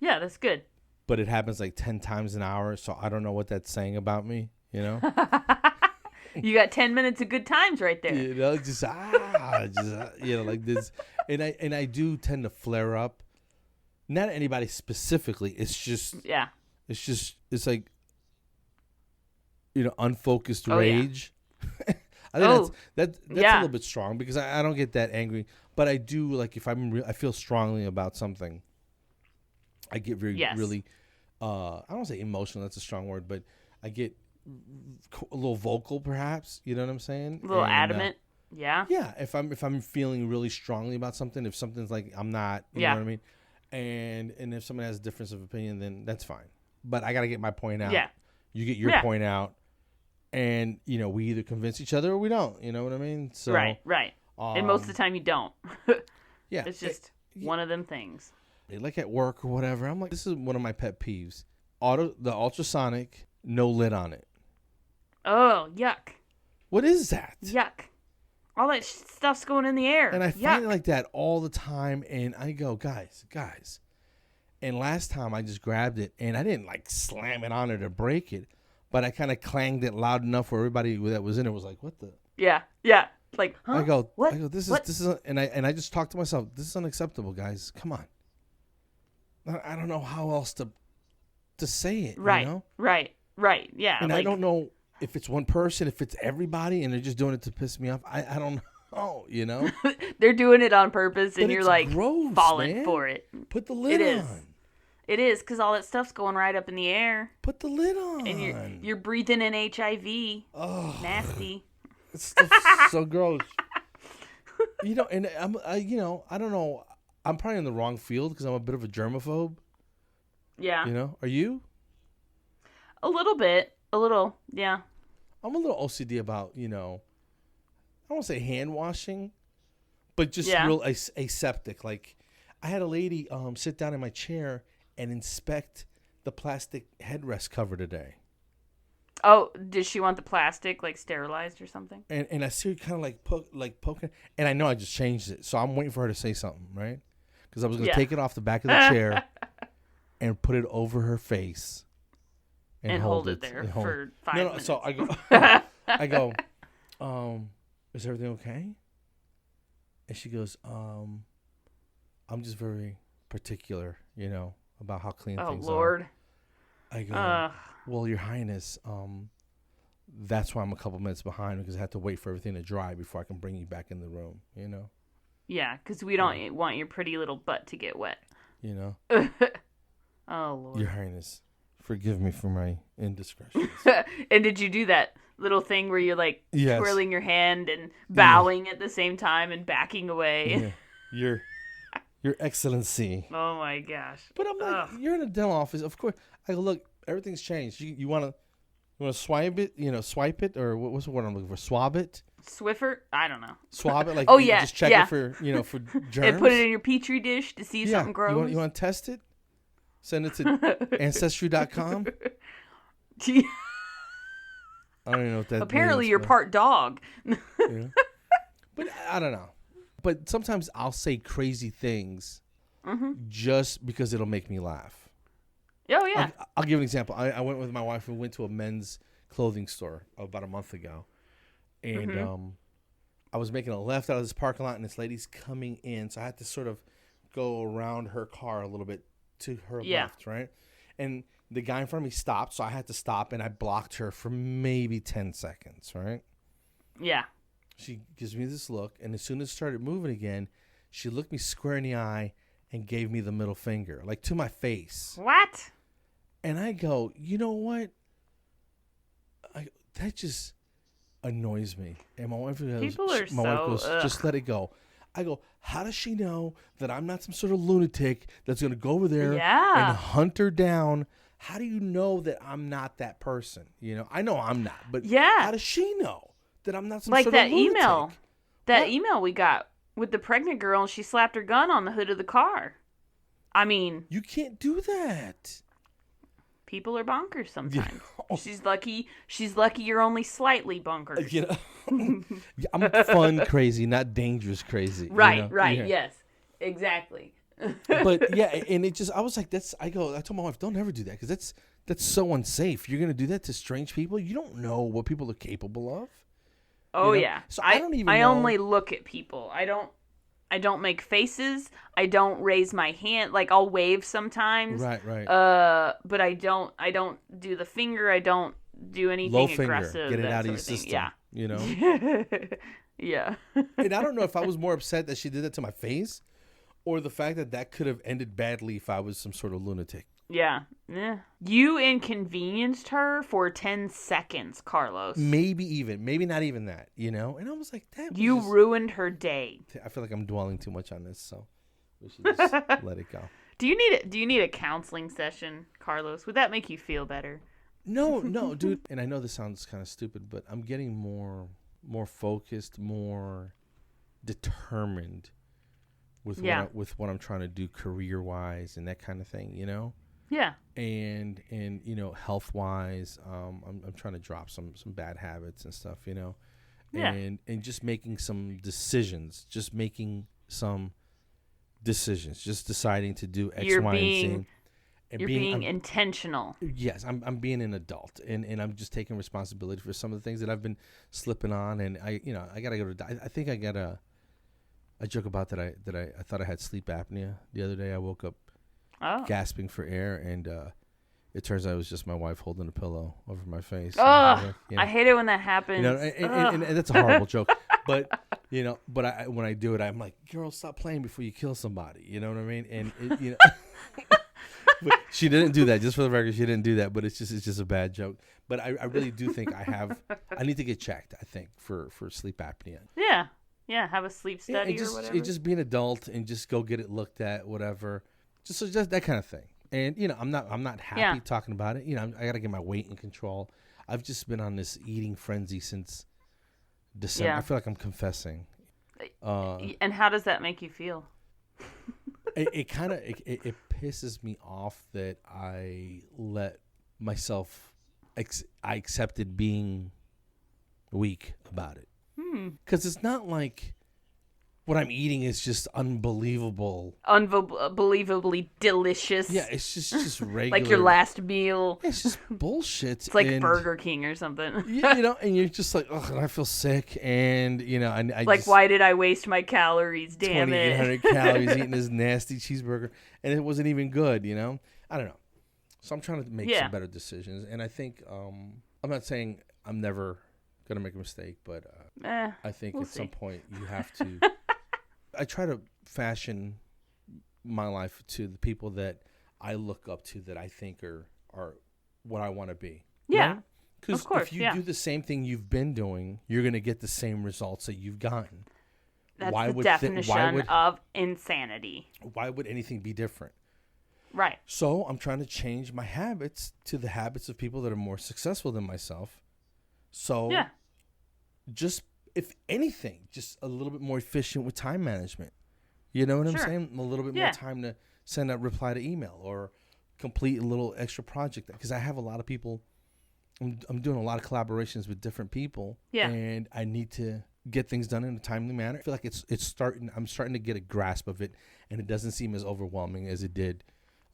Yeah, that's good. But it happens like 10 times an hour, so I don't know what that's saying about me, You got 10 minutes of good times right there. like this. And I do tend to flare up. Not anybody specifically. It's just it's like unfocused rage. Yeah. I think that's a little bit strong, because I don't get that angry, but I do, like, if I feel strongly about something, I get really I don't say emotional, that's a strong word, but I get a little vocal, perhaps. You know what I'm saying? A little adamant. Yeah. If I'm feeling really strongly about something, if something's like I'm not, you know what I mean, and if someone has a difference of opinion, then that's fine. But I gotta get my point out. Yeah. You get your point out, and we either convince each other or we don't. You know what I mean? So right. And most of the time you don't. Yeah. It's just one of them things. Like at work or whatever, I'm like, this is one of my pet peeves. The ultrasonic, no lid on it. Oh, yuck. What is that? Yuck. All that stuff's going in the air. And I find it like that all the time, and I go, guys. And last time I just grabbed it, and I didn't like slam it on it or break it, but I kind of clanged it loud enough where everybody that was in it was like, what the? Yeah. Like, huh? I go, what? This is, and I just talked to myself, this is unacceptable, guys. Come on. I don't know how else to say it. Right. Right. Yeah. And I don't know if it's one person, if it's everybody, and they're just doing it to piss me off. I don't know, They're doing it on purpose, and you're like gross, falling man. for it. Put the lid on. It is, because all that stuff's going right up in the air. Put the lid on. And you're breathing in HIV. Oh, nasty. It's so gross. And I don't know. I'm probably in the wrong field because I'm a bit of a germaphobe. Yeah. Are you? A little bit. A little, yeah. I'm a little OCD about, I don't want to say hand washing, but just real aseptic. Like, I had a lady sit down in my chair and inspect the plastic headrest cover today. Oh, did she want the plastic like sterilized or something? And I see her kind of like poking, and I know I just changed it, so I'm waiting for her to say something, right? Because I was going to take it off the back of the chair and put it over her face and hold it there for 5 minutes. So I go, is everything okay? And she goes, I'm just very particular, about how clean things are. Oh, Lord. I go, well, Your Highness, that's why I'm a couple minutes behind, because I had to wait for everything to dry before I can bring you back in the room, Yeah, because we don't want your pretty little butt to get wet. Oh, Lord. Your Highness, forgive me for my indiscretions. And did you do that little thing where you're like twirling your hand and bowing at the same time and backing away? Yeah. Your Excellency. Oh my gosh. But I'm like, you're in a dental office. Of course. I go, look, everything's changed. You want to swipe it? Swipe it, or what's the word I'm looking for? Swab it? Swiffer? I don't know. Swab it, like just check it for for germs. And put it in your petri dish to see if something grows. You want to test it? Send it to ancestry.com. I don't even know what that Apparently means, you're part dog. But I don't know. But sometimes I'll say crazy things just because it'll make me laugh. Oh, yeah. I'll give an example. I went with my wife and went to a men's clothing store about a month ago. And I was making a left out of this parking lot, and this lady's coming in. So I had to sort of go around her car a little bit to her left, right? And the guy in front of me stopped, so I had to stop, and I blocked her for maybe 10 seconds, right? Yeah. She gives me this look, and as soon as it started moving again, she looked me square in the eye and gave me the middle finger, like to my face. What? And I go, you know what? That just annoys me. And my wife goes, just let it go. I go, how does she know that I'm not some sort of lunatic that's going to go over there and hunt her down? How do you know that I'm not that person? I know I'm not, but how does she know that I'm not some sort of lunatic? That email we got with the pregnant girl, and she slapped her gun on the hood of the car. I mean, you can't do that. People are bonkers sometimes. She's lucky you're only slightly bonkers. I'm fun crazy, not dangerous crazy. Right, yes. Exactly. But and it just, I was like, I told my wife, don't ever do that, because that's so unsafe. You're going to do that to strange people. You don't know what people are capable of. Oh, yeah. So I don't even know. I only look at people. I don't make faces. I don't raise my hand. Like, I'll wave sometimes. Right. But I don't do the finger. I don't do anything low finger. Aggressive. Get it out of your system. Yeah. Yeah. And I don't know if I was more upset that she did that to my face, or the fact that could have ended badly if I was some sort of lunatic. Yeah. You inconvenienced her for 10 seconds, Carlos. Maybe not even that, And I was like, that you ruined her day. I feel like I'm dwelling too much on this, so we should just let it go. Do you need a counseling session, Carlos? Would that make you feel better? No, dude. And I know this sounds kind of stupid, but I'm getting more focused, more determined with what I'm trying to do career-wise and that kind of thing, Yeah. And health-wise, I'm trying to drop some bad habits and stuff, Yeah. And just making some decisions, just deciding to do X, Y, and Z. And you're being intentional. Yes, I'm being an adult, and I'm just taking responsibility for some of the things that I've been slipping on, and I gotta go to. I think I got a joke about that. I thought I had sleep apnea the other day. I woke up gasping for air, and it turns out it was just my wife holding a pillow over my face. Oh, I hate it when that happens. And that's a horrible joke. But when I do it, I'm like, girl, stop playing before you kill somebody. You know what I mean? And but she didn't do that. Just for the record, she didn't do that. But it's just a bad joke. But I really do think I need to get checked. I think for sleep apnea. Yeah. Have a sleep study or whatever. Just be an adult and just go get it looked at, whatever. Just that kind of thing. And, I'm not happy talking about it. I got to get my weight in control. I've just been on this eating frenzy since December. I feel like I'm confessing. And how does that make you feel? It kind of it pisses me off that I let myself I accepted being weak about it. Because it's not like what I'm eating is just unbelievable. Unbelievably delicious. Yeah, it's just regular. Like your last meal. It's just bullshit. It's like Burger King or something. And you're just like, oh, I feel sick. And, I like, just, why did I waste my calories? Damn it. 2,800 calories eating this nasty cheeseburger. And it wasn't even good, I don't know. So I'm trying to make some better decisions. And I think, I'm not saying I'm never going to make a mistake, but I think at some point you have to. I try to fashion my life to the people that I look up to that I think are what I want to be. Yeah. Because if you do the same thing you've been doing, you're going to get the same results that you've gotten. That's the definition of insanity. Why would anything be different? Right. So I'm trying to change my habits to the habits of people that are more successful than myself. So just, if anything, just a little bit more efficient with time management. You know what I'm saying? A little bit more time to send a reply to email or complete a little extra project. Because I have a lot of people. I'm doing a lot of collaborations with different people. Yeah. And I need to get things done in a timely manner. I feel like I'm starting to get a grasp of it, and it doesn't seem as overwhelming as it did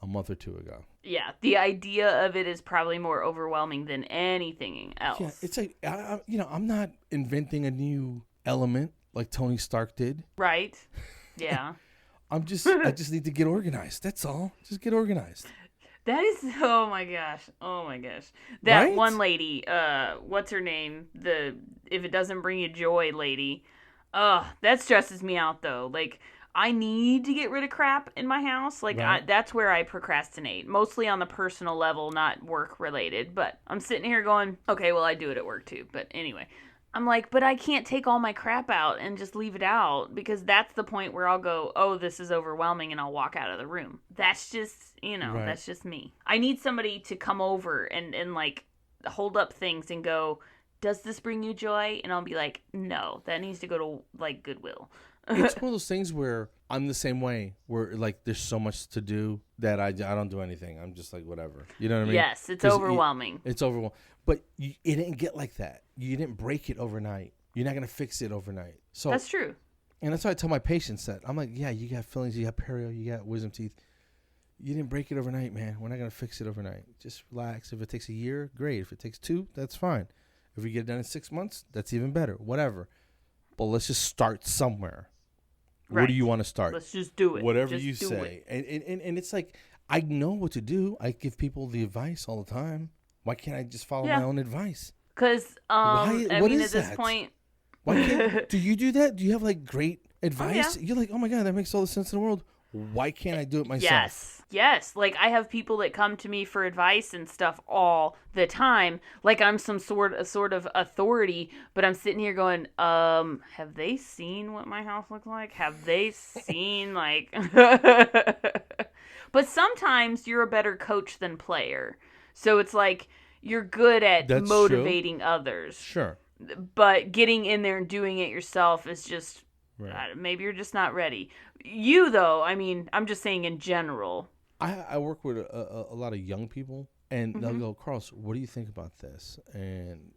a month or two ago. Yeah, the idea of it is probably more overwhelming than anything else. Yeah, it's like, I'm not inventing a new element like Tony Stark did. Right. Yeah. I just need to get organized. That's all. Just get organized. That is, oh my gosh. That one lady, what's her name? The if it doesn't bring you joy lady. That stresses me out though. Like, I need to get rid of crap in my house. Like, that's where I procrastinate. Mostly on the personal level, not work related. But I'm sitting here going, okay, well, I do it at work too. But anyway, I'm like, but I can't take all my crap out and just leave it out, because that's the point where I'll go, oh, this is overwhelming, and I'll walk out of the room. That's just, that's just me. I need somebody to come over and like hold up things and go, does this bring you joy? And I'll be like, no, that needs to go to like Goodwill. It's one of those things where I'm the same way, where like there's so much to do that I don't do anything. I'm just like, whatever. You know what I mean? Yes, it's overwhelming. It's overwhelming. But it didn't get like that. You didn't break it overnight. You're not going to fix it overnight. So that's true. And that's why I tell my patients that. I'm like, yeah, you got fillings, you got perio, you got wisdom teeth. You didn't break it overnight, man. We're not going to fix it overnight. Just relax. If it takes a year, great. If it takes 2, that's fine. If we get it done in 6 months, that's even better. Whatever. But let's just start somewhere. Right. Where do you want to start? Let's just do it. Whatever you say. And it's like, I know what to do. I give people the advice all the time. Why can't I just follow my own advice? Because, at this point. Why can't, do you do that? Do you have like great advice? You're like, oh my God, that makes all the sense in the world. Why can't I do it myself? Yes. Like, I have people that come to me for advice and stuff all the time. Like, I'm some sort of authority, but I'm sitting here going, have they seen what my house looks like? Have they seen, like... But sometimes you're a better coach than player. So it's like, you're good at motivating others. Sure. But getting in there and doing it yourself is just... Right. Maybe you're just not ready. You, though, I mean, I'm just saying in general. I work with a lot of young people, and they'll go, Carlos, what do you think about this? And,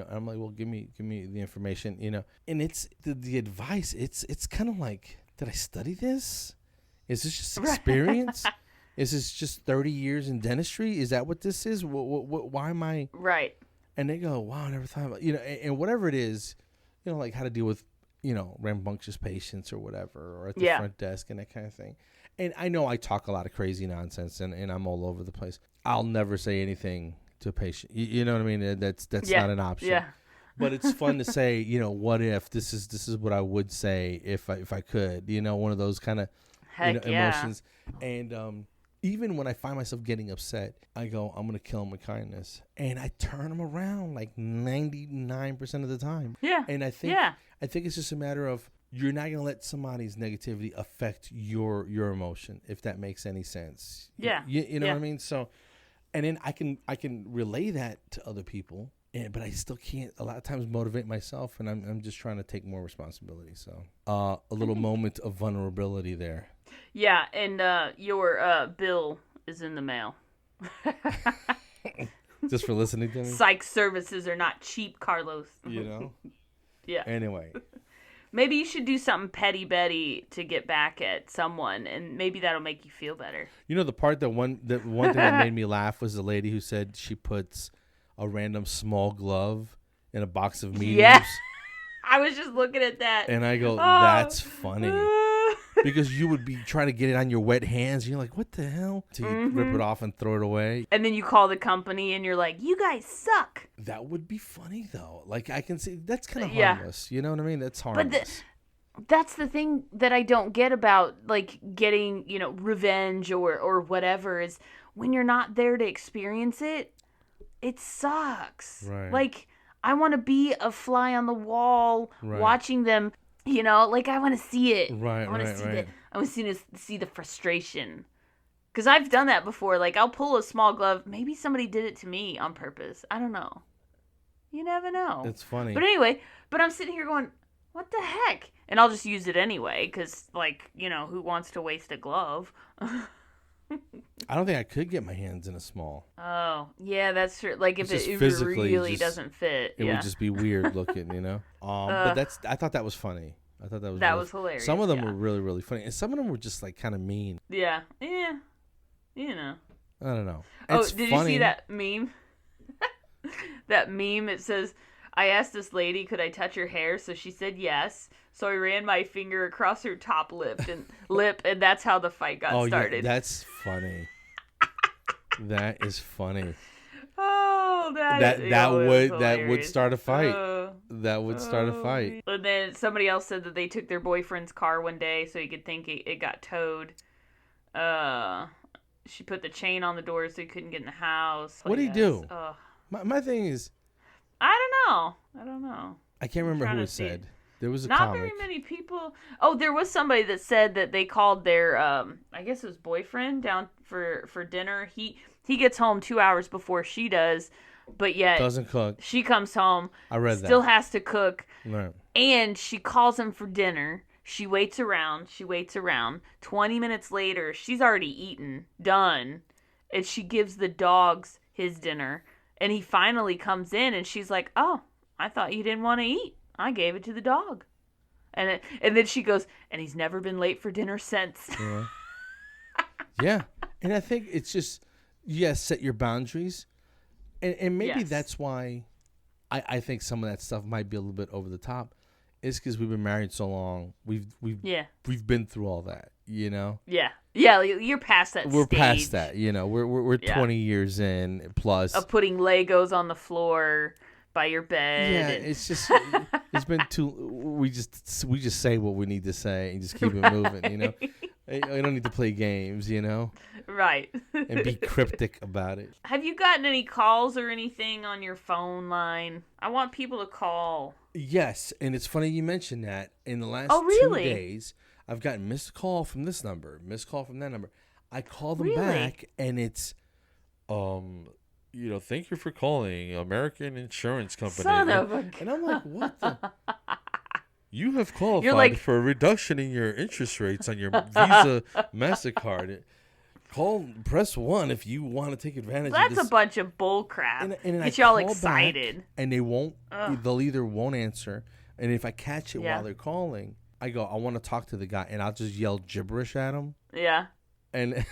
I'm like, well, give me the information, And it's the advice, it's kind of like, did I study this? Is this just experience? Is this just 30 years in dentistry? Is that what this is? Why am I? Right. And they go, wow, I never thought about, and whatever it is, like how to deal with, rambunctious patients or whatever, or at the front desk and that kind of thing. And I know I talk a lot of crazy nonsense and I'm all over the place. I'll never say anything to a patient. You know what I mean? That's not an option. Yeah. But it's fun to say, what if this is what I would say if I could, one of those kind of emotions. And even when I find myself getting upset, I go, I'm going to kill him with kindness. And I turn him around like 99% of the time. Yeah. And I think it's just a matter of you're not gonna let somebody's negativity affect your emotion, if that makes any sense. Yeah. You know what I mean? So, and then I can relay that to other people, but I still can't a lot of times motivate myself, and I'm just trying to take more responsibility. So, a little moment of vulnerability there. Yeah, and your bill is in the mail. Just for listening to me? Psych services are not cheap, Carlos. You know? Yeah. Anyway. Maybe you should do something petty Betty to get back at someone, and maybe that'll make you feel better. You know, the one thing that made me laugh was the lady who said she puts a random small glove in a box of mediums. Yeah. I was just looking at that. And I go, that's funny. Because you would be trying to get it on your wet hands. And you're like, what the hell? So you rip it off and throw it away. And then you call the company and you're like, you guys suck. That would be funny, though. Like, I can see that's kind of harmless. You know what I mean? That's harmless. But that's the thing that I don't get about, like, getting, revenge or whatever is when you're not there to experience it, it sucks. Right. Like, I want to be a fly on the wall watching them. I want to see it. Right, I want to see the frustration. Because I've done that before. Like, I'll pull a small glove. Maybe somebody did it to me on purpose. I don't know. You never know. It's funny. But anyway, I'm sitting here going, what the heck? And I'll just use it anyway. Because, who wants to waste a glove? I don't think I could get my hands in a small. Oh, yeah, that's true. Like, if it really doesn't fit. It would just be weird looking, But I thought that was funny. I thought that was hilarious. Some of them were really, really funny. And some of them were just, like, kind of mean. Yeah. Yeah. I don't know. It's did funny. You see that meme? That meme, it says, I asked this lady, could I touch her hair? So she said yes. So I ran my finger across her top lip, and that's how the fight got started. Yeah, that's funny. That is funny. Oh, that would start a fight. That would start a fight. And then somebody else said that they took their boyfriend's car one day so he could think it got towed. She put the chain on the door so he couldn't get in the house. What did he do? My thing is, I don't know. I can't remember who it said. There was a not comic. Very many people. Oh, there was somebody that said that they called their I guess it was boyfriend down for dinner. He gets home 2 hours before she does, but yet doesn't cook. She comes home. I read still that. Has to cook. Right. And she calls him for dinner. She waits around. 20 minutes later, she's already eaten, done, and she gives the dogs his dinner. And he finally comes in, and she's like, "Oh, I thought you didn't want to eat. I gave it to the dog." And then she goes, and he's never been late for dinner since. Yeah. Yeah. And I think it's just, set your boundaries. And maybe that's why I think some of that stuff might be a little bit over the top. Is because we've been married so long. We've been through all that, Yeah. Yeah, you're past that We're stage. past that, We're 20 years in plus. Of putting Legos on the floor by your bed. Yeah, it's just it's been too. We just say what we need to say and just keep it moving. I don't need to play games. Right. And be cryptic about it. Have you gotten any calls or anything on your phone line? I want people to call. Yes, and it's funny you mentioned that. In the last 2 days, I've gotten missed call from this number, missed call from that number. I call them back, and it's, thank you for calling American Insurance Company. Son of a and I'm like, what the? You have qualified for a reduction in your interest rates on your Visa MasterCard. Press 1 if you want to take advantage of this. That's a bunch of bull crap. And get y'all excited. And they won't. They'll either won't answer. And if I catch it while they're calling, I go, I want to talk to the guy. And I'll just yell gibberish at them. Yeah. And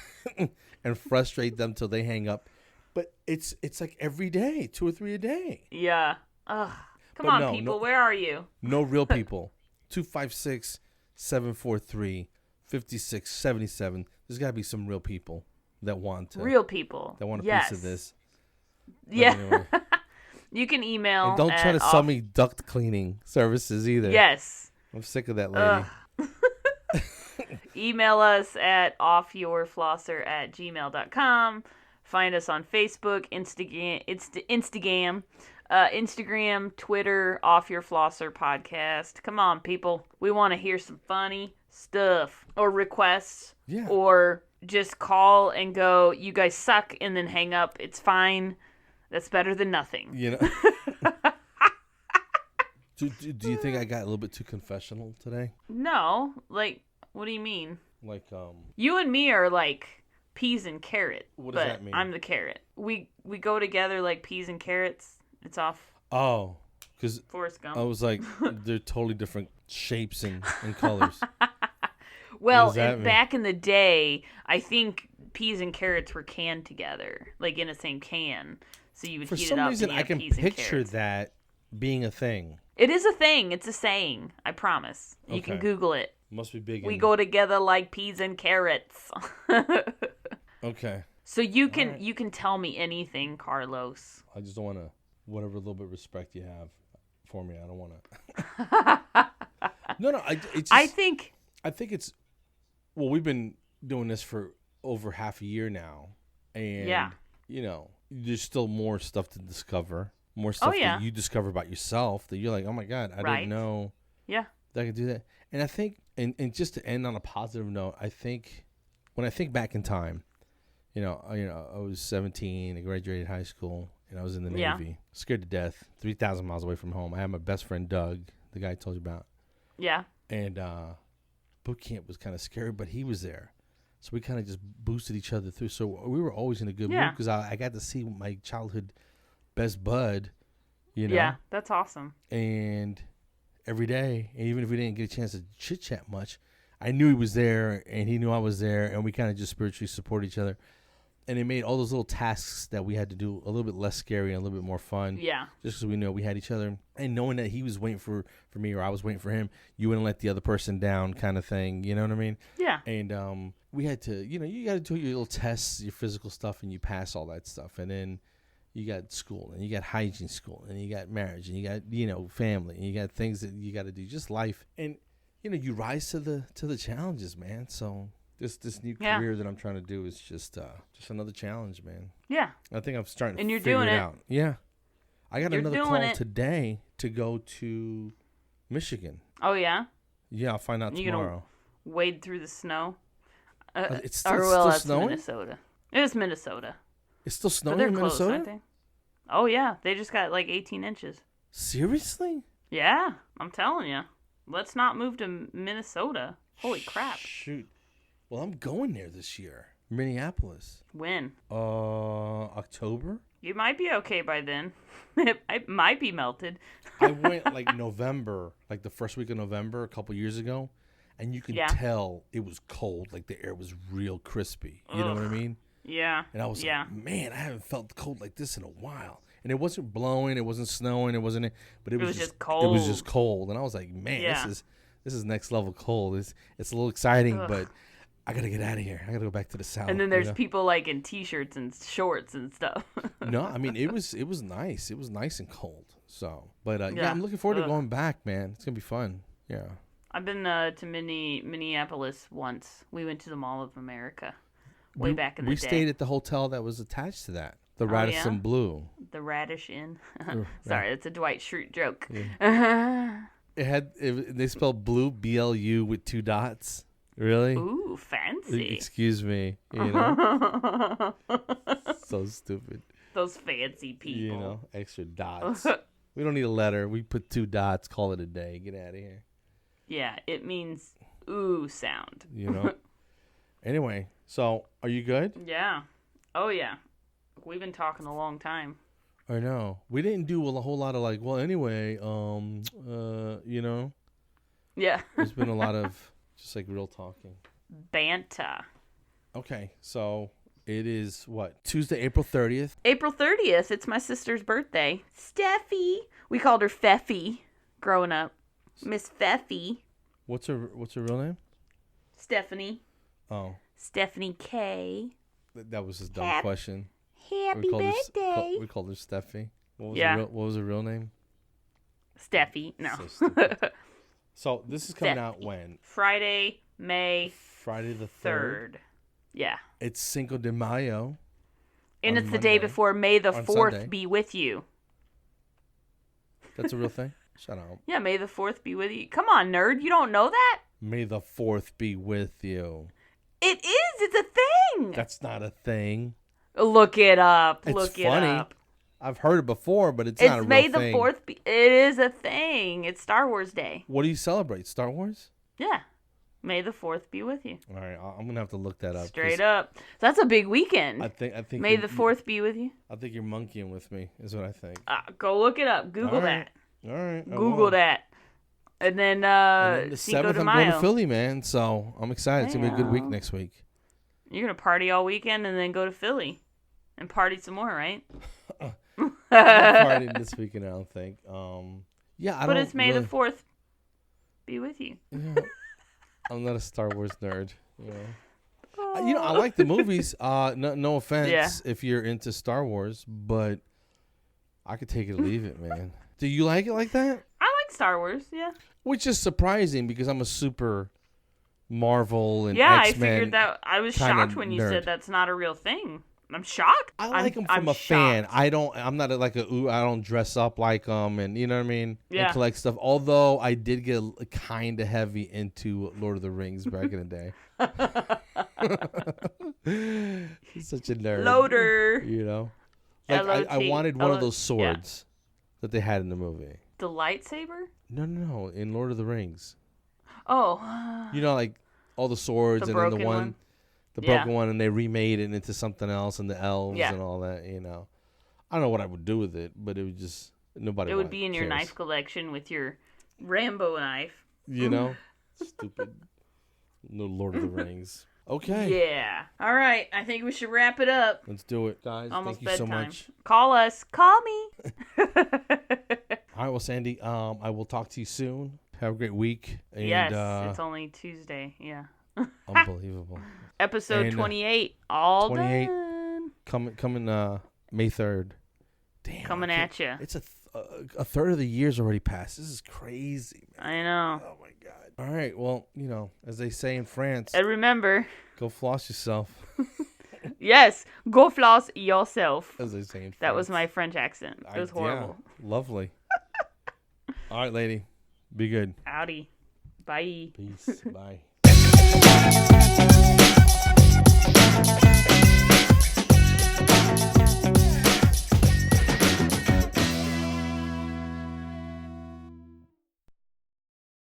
frustrate them till they hang up. But it's like every day, 2 or 3 a day. Yeah. Ugh. Come on, people. Where are you? No real people. 256-743-5677. There's got to be some real people that want to. Real people. That want a piece of this. Yeah. Anyway. You can email. And don't try to sell me duct cleaning services either. Yes. I'm sick of that lady. Email us at offyourflosser@gmail.com. Find us on Facebook, Instagram. Instagram, Twitter, Off Your Flosser podcast. Come on, people. We want to hear some funny stuff or requests. Yeah. Or just call and go, you guys suck, and then hang up. It's fine. That's better than nothing. You know. Do you think I got a little bit too confessional today? No. Like, what do you mean? Like, You and me are like peas and carrot. What does that mean? I'm the carrot. We go together like peas and carrots. It's off. Oh, because Forrest Gump. I was like, they're totally different shapes and colors. Well, back in the day, I think peas and carrots were canned together, like in a same can. So you would heat it up. For some reason, I can picture that being a thing. It is a thing. It's a saying. I promise. You can Google it. Must be big. We go together like peas and carrots. Okay. So you can tell me anything, Carlos. I just don't want to. Whatever little bit of respect you have for me, I don't want to. No. I think it's. Well, we've been doing this for over half a year now, and there's still more stuff to discover. More stuff that you discover about yourself that you're like, oh my God, I didn't know. Yeah. That I could do that. And I think, and just to end on a positive note, I think when I think back in time, I was 17, I graduated high school, and I was in the Navy, scared to death, 3,000 miles away from home. I had my best friend Doug, the guy I told you about. Yeah. And boot camp was kind of scary, but he was there. So we kind of just boosted each other through. So we were always in a good mood because I got to see my childhood best bud, Yeah, that's awesome. And every day, even if we didn't get a chance to chit-chat much, I knew he was there, and he knew I was there, and we kind of just spiritually support each other. And it made all those little tasks that we had to do a little bit less scary and a little bit more fun. Yeah. Just because we know we had each other. And knowing that he was waiting for me or I was waiting for him, you wouldn't let the other person down kind of thing. You know what I mean? Yeah. And we had to, you got to do your little tests, your physical stuff, and you pass all that stuff. And then you got school, and you got hygiene school, and you got marriage, and you got, family, and you got things that you got to do, just life. And, you rise to the challenges, man. So this new career that I'm trying to do is just another challenge, man. Yeah. I think I'm starting and to you're figure doing it out. Yeah. I got another call today to go to Michigan. Oh, yeah? Yeah, I'll find out tomorrow. Wade through the snow? It's still snowing? Minnesota. It is Minnesota. It's still snowing in Minnesota? Close, aren't they? Oh, yeah. They just got like 18 inches. Seriously? Yeah. I'm telling you. Let's not move to Minnesota. Holy crap. Shoot. Well, I'm going there this year. Minneapolis. When? October? You might be okay by then. It might be melted. I went like November, like the first week of November a couple years ago, and you can tell it was cold. Like the air was real crispy. You know what I mean? Yeah. And I was like, man, I haven't felt cold like this in a while. And it wasn't blowing, it wasn't snowing, but it was just cold. It was just cold. And I was like, man, this is next level cold. It's a little exciting, but I gotta get out of here. I gotta go back to the south. And then there's people like in t-shirts and shorts and stuff. No, I mean it was nice. It was nice and cold. So, but I'm looking forward to going back, man. It's gonna be fun. Yeah. I've been to Minneapolis once. We went to the Mall of America way back in the day. We stayed at the hotel that was attached to that, the Radisson Blu. The Radish Inn. Sorry, it's a Dwight Schrute joke. Yeah. They spelled blue, BLU with 2 dots. Really? Ooh, fancy. Excuse me. So stupid. Those fancy people. Extra dots. We don't need a letter. We put 2 dots, call it a day. Get out of here. Yeah, it means ooh sound. Anyway, so are you good? Yeah. Oh, yeah. We've been talking a long time. I know. We didn't do a whole lot of Yeah. There's been a lot of just like real talking. Banta. Okay, so it is what? Tuesday, April 30th? April 30th. It's my sister's birthday. Steffi. We called her Feffy growing up. Miss Feffy. What's her real name? Stephanie. Oh. Stephanie K. That was his dumb question. Happy birthday. We called her Steffi. What was her real name? Steffi. No. So this is coming out when? Friday the 3rd. Yeah. It's Cinco de Mayo. And it's the day before May the 4th be with you. That's a real thing? Shut up. Yeah, May the 4th be with you. Come on, nerd. You don't know that? May the 4th be with you. It is. It's a thing. That's not a thing. Look it up. It's funny. I've heard it before, but it's not a real thing. It's May the 4th. It is a thing. It's Star Wars Day. What do you celebrate? Star Wars? Yeah. May the 4th be with you. All right. I'm going to have to look that up. Straight up. That's a big weekend. I think. May the 4th be with you. I think you're monkeying with me, is what I think. Go look it up. Google that. All right. Google that. And then, the 7th, I'm going to Philly, man. So I'm excited. It's going to be a good week next week. You're going to party all weekend and then go to Philly and party some more, right? I'm not partying this weekend, I don't think. But it's May the 4th be with you. Yeah, I'm not a Star Wars nerd. I like the movies. No offense if you're into Star Wars, but I could take it or leave it, man. Do you like it like that? I like Star Wars, yeah. Which is surprising because I'm a super Marvel and X-Men. I figured that. I was shocked when you said that's not a real thing. I'm shocked. I like them from a fan. I'm not I don't dress up like them, and you know what I mean. Yeah. And collect stuff. Although I did get kind of heavy into Lord of the Rings back in the day. He's such a nerd. Loader. You know, like I wanted one of those swords that they had in the movie. The lightsaber? No. In Lord of the Rings. Oh. You know, like all the swords and then the one. The broken one, and they remade it into something else, and the elves and all that, I don't know what I would do with it, but it would just, nobody It would be in your knife collection with your Rambo knife. Stupid. No Lord of the Rings. Okay. Yeah. All right. I think we should wrap it up. Let's do it, guys. Almost Thank you bedtime. so much. Call us. Call me. All right, well, Sandy, I will talk to you soon. Have a great week. And, yes, it's only Tuesday. Yeah. Unbelievable. Episode 28, all 28, done. Coming May 3rd. Damn. Coming at you. It's a third of the year's already passed. This is crazy, man. I know. Oh, my God. All right. Well, as they say in France. And remember. Go floss yourself. Yes. Go floss yourself. As they say in France. That was my French accent. It was horrible. Yeah, lovely. All right, lady. Be good. Howdy. Bye. Peace. Bye.